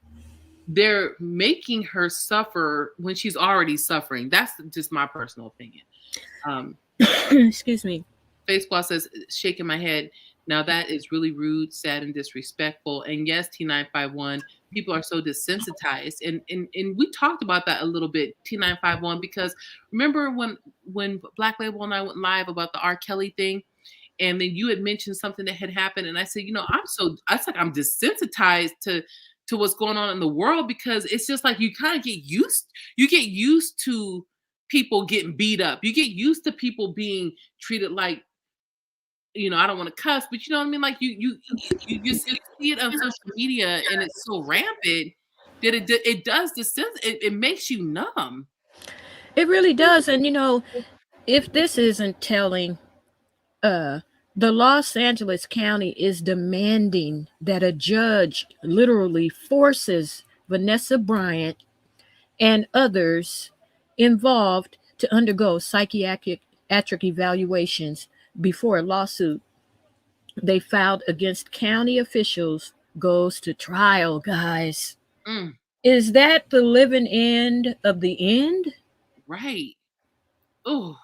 they're making her suffer when she's already suffering. That's just my personal opinion. Excuse me. Face Squad says, shaking my head. Now that is really rude, sad, and disrespectful. And yes, T951, people are so desensitized. And we talked about that a little bit, T951, because remember when Black Label and I went live about the R. Kelly thing, and then you had mentioned something that had happened, and I said, I'm desensitized to what's going on in the world, because it's just like you kind of get used to people getting beat up. You get used to people being treated like, I don't want to cuss, but you know what I mean? Like you see it on social media and it's so rampant that it does the sense, it makes you numb. It really does. And if this isn't telling, the Los Angeles County is demanding that a judge literally forces Vanessa Bryant and others involved to undergo psychiatric evaluations before a lawsuit they filed against county officials goes to trial, guys. Is that the living end of the end? Right. Oh,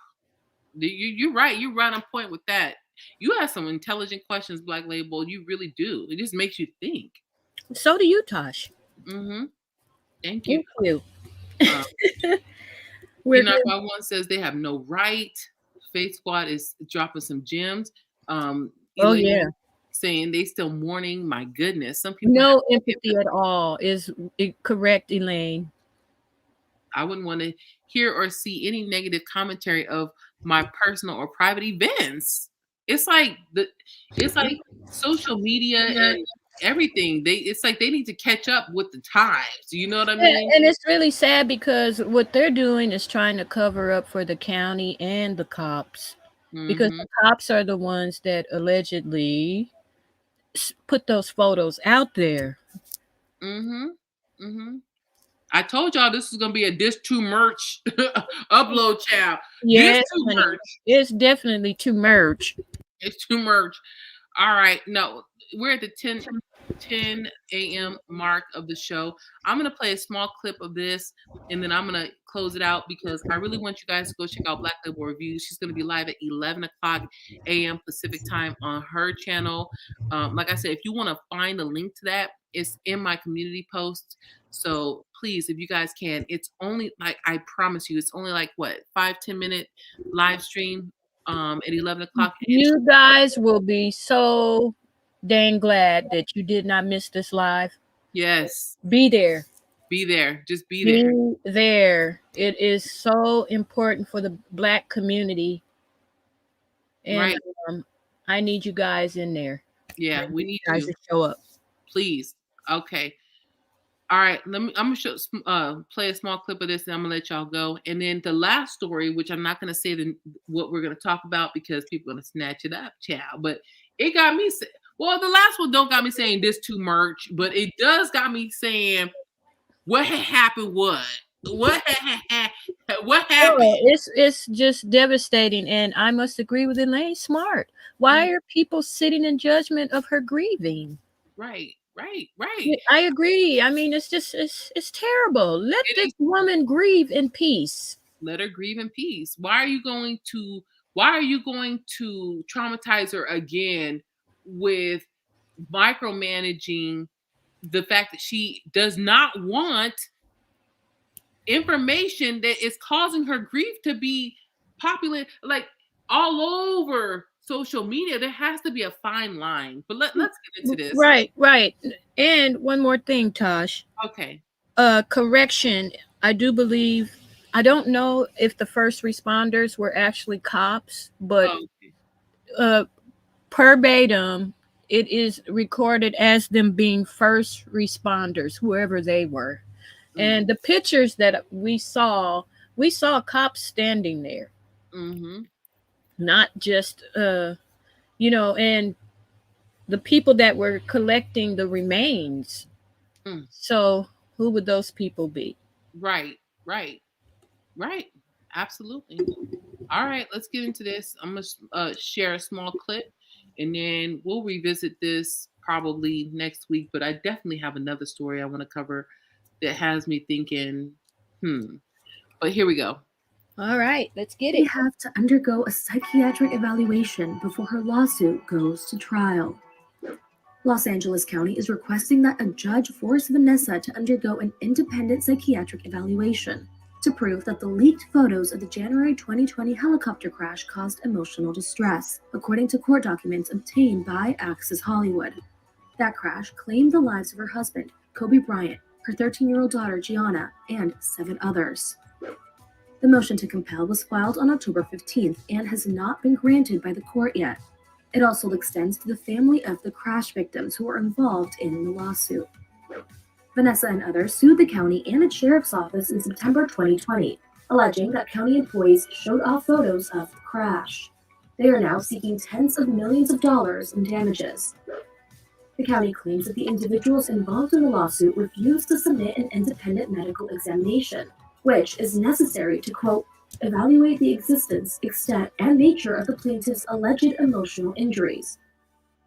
you're right. You're right on point with that. You have some intelligent questions, Black Label. You really do. It just makes you think. So do you, Tosh. Thank you. Thank you. T951 says they have no right. Faith Squad is dropping some gems. Saying they still mourning. My goodness, some people no empathy at all. Is it correct, Elaine? I wouldn't want to hear or see any negative commentary of my personal or private events. It's like social media and everything. It's like they need to catch up with the times. You know what I mean? And it's really sad because what they're doing is trying to cover up for the county and the cops. Because the cops are the ones that allegedly put those photos out there. I told y'all this is gonna be a Dish 2 merch upload channel. Yes, merch. It's definitely too merch. It's too merch. All right, no, we're at the 10 a.m. mark of the show. I'm going to play a small clip of this and then I'm going to close it out because I really want you guys to go check out Black Label Reviews. She's going to be live at 11 o'clock a.m. Pacific time on her channel. Like I said, if you want to find the link to that, it's in my community post. So please, if you guys can, it's only like, I promise you, it's only like what, 5-10 minute live stream at 11 o'clock. You guys will be so dang glad that you did not miss this live. Yes. Be there. Be there. Just be there. Be there. It is so important for the Black community. And right. I need you guys in there. Yeah, we need you guys to show up. Please. Okay. All right. I'm gonna play a small clip of this and I'm gonna let y'all go. And then the last story, which I'm not gonna say what we're gonna talk about because people are gonna snatch it up, child. But it got me well, the last one don't got me saying this too much, but it does got me saying what had happened what happened. It's just devastating, and I must agree with Elaine Smart. Why are people sitting in judgment of her grieving? Right. I agree. I mean, it's just it's terrible. Let this woman grieve in peace. Let her grieve in peace. Why are you going to traumatize her again with micromanaging the fact that she does not want information that is causing her grief to be popular, like all over social media? There has to be a fine line. But let's get into this. Right. And one more thing, Tosh. Okay. Correction. I do believe, I don't know if the first responders were actually cops, but verbatim, it is recorded as them being first responders, whoever they were. Mm-hmm. And the pictures that we saw cops standing there. Mm-hmm. Not just, and the people that were collecting the remains. Mm. So who would those people be? Right. Absolutely. All right, let's get into this. I'm going to share a small clip and then we'll revisit this probably next week. But I definitely have another story I want to cover that has me thinking, But here we go. All right, let's get it. She have to undergo a psychiatric evaluation before her lawsuit goes to trial. Los Angeles County is requesting that a judge force Vanessa to undergo an independent psychiatric evaluation to prove that the leaked photos of the January 2020 helicopter crash caused emotional distress, according to court documents obtained by Access Hollywood. That crash claimed the lives of her husband, Kobe Bryant, her 13-year-old daughter, Gianna, and 7 others. The motion to compel was filed on October 15th and has not been granted by the court yet. It also extends to the family of the crash victims who were involved in the lawsuit. Vanessa and others sued the county and its sheriff's office in September 2020, alleging that county employees showed off photos of the crash. They are now seeking tens of millions of dollars in damages. The county claims that the individuals involved in the lawsuit refused to submit an independent medical examination, which is necessary to, quote, evaluate the existence, extent, and nature of the plaintiff's alleged emotional injuries.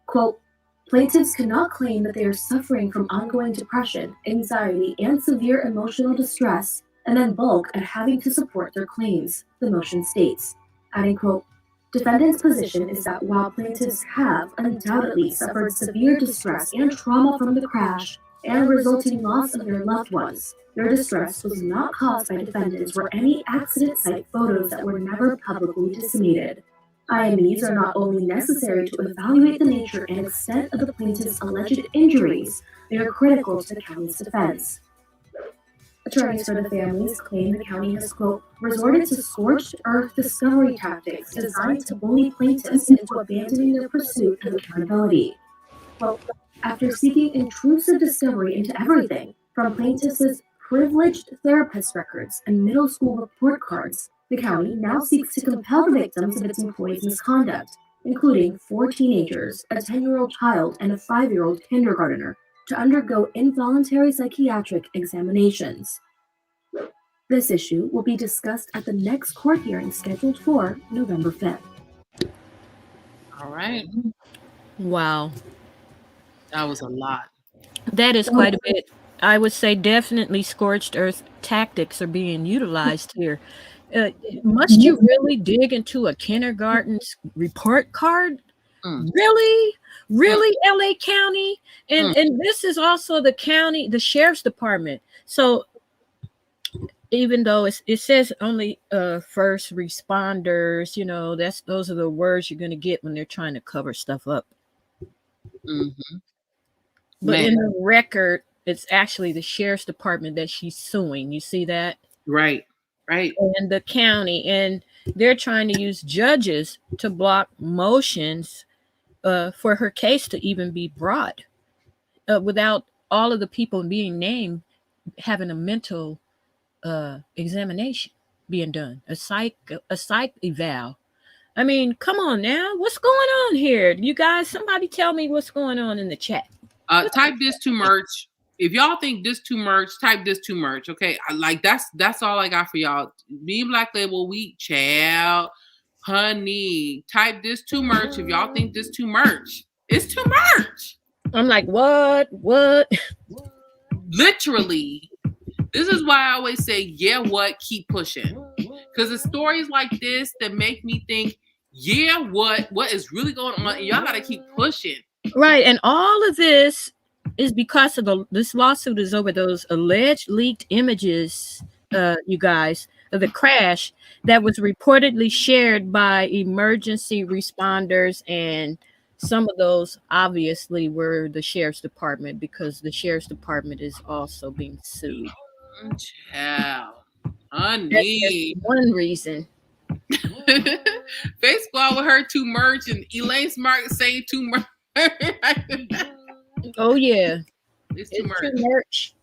Quote, plaintiffs cannot claim that they are suffering from ongoing depression, anxiety, and severe emotional distress, and then balk at having to support their claims, the motion states, adding, quote, defendant's position is that while plaintiffs have undoubtedly suffered severe distress and trauma from the crash and resulting loss of their loved ones, their distress was not caused by defendants or any accident site photos that were never publicly disseminated. IMEs are not only necessary to evaluate the nature and extent of the plaintiff's alleged injuries, they are critical to the county's defense. Attorneys for the families claim the county has, quote, resorted to scorched earth discovery tactics designed to bully plaintiffs into abandoning their pursuit of accountability. Quote, after seeking intrusive discovery into everything, from plaintiffs' privileged therapist records and middle school report cards, the county now seeks to compel the victims of its employees' misconduct, including 4 teenagers, a 10-year-old child, and a 5-year-old kindergartner, to undergo involuntary psychiatric examinations. This issue will be discussed at the next court hearing scheduled for November 5th. All right. Wow. That was a lot. That is quite a bit. I would say definitely scorched earth tactics are being utilized here. Must you really dig into a kindergarten's report card? Really? Really, LA County? And this is also the county, the sheriff's department. So even though it says only first responders, you know, those are the words you're going to get when they're trying to cover stuff up. But in the record, it's actually the sheriff's department that she's suing. You see that? Right. And the county, and they're trying to use judges to block motions for her case to even be brought without all of the people being named having a mental examination being done, a psych eval. I mean, come on now, what's going on here? You guys, somebody tell me what's going on in the chat. Type this to merch. If y'all think this too much, type this too much. Okay, that's all I got for y'all. Me and Black Label, we child, honey. Type this too much if y'all think this too much. It's too much. I'm like, what? Literally, this is why I always say, yeah, what? Keep pushing. Because it's stories like this that make me think, yeah, what is really going on? Y'all gotta keep pushing. Right, and all of this is because of this lawsuit is over those alleged leaked images, you guys, of the crash that was reportedly shared by emergency responders, and some of those obviously were the sheriff's department, because the sheriff's department is also being sued. Child, honey. That's one reason. Face Squad with her too merch, and Elaine Smart saying too merch. Oh yeah, it's too merch.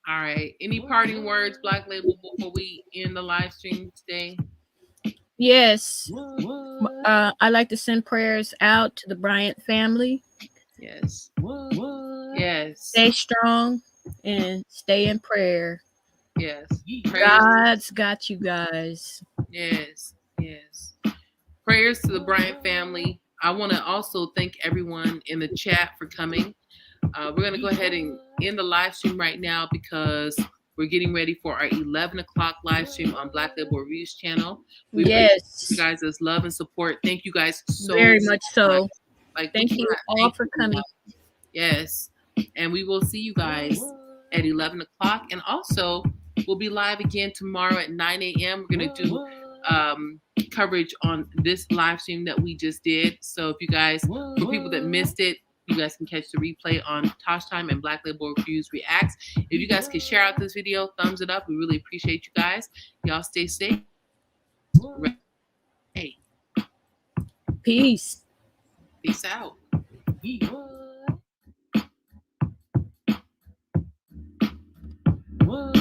All right, any parting words, Black Label, before we end the live stream today? Yes, I like to send prayers out to the Bryant family. Yes. Stay strong and stay in prayer. Yes. God's got you guys. Yes. Prayers to the Bryant family. I want to also thank everyone in the chat for coming. We're going to go ahead and end the live stream right now because we're getting ready for our 11 o'clock live stream on Black Label Reviews channel. We appreciate you guys' love and support. Thank you guys so very much so. Thank you all for coming. Yes. And we will see you guys at 11 o'clock. And also, we'll be live again tomorrow at 9 a.m. We're going to do coverage on this live stream that we just did. So if you guys, for people that missed it, you guys can catch the replay on toshtime and Black Label Reviews Reacts. If you guys can share out this video, thumbs it up. We really appreciate you guys. Y'all stay safe. Hey. Peace out. What?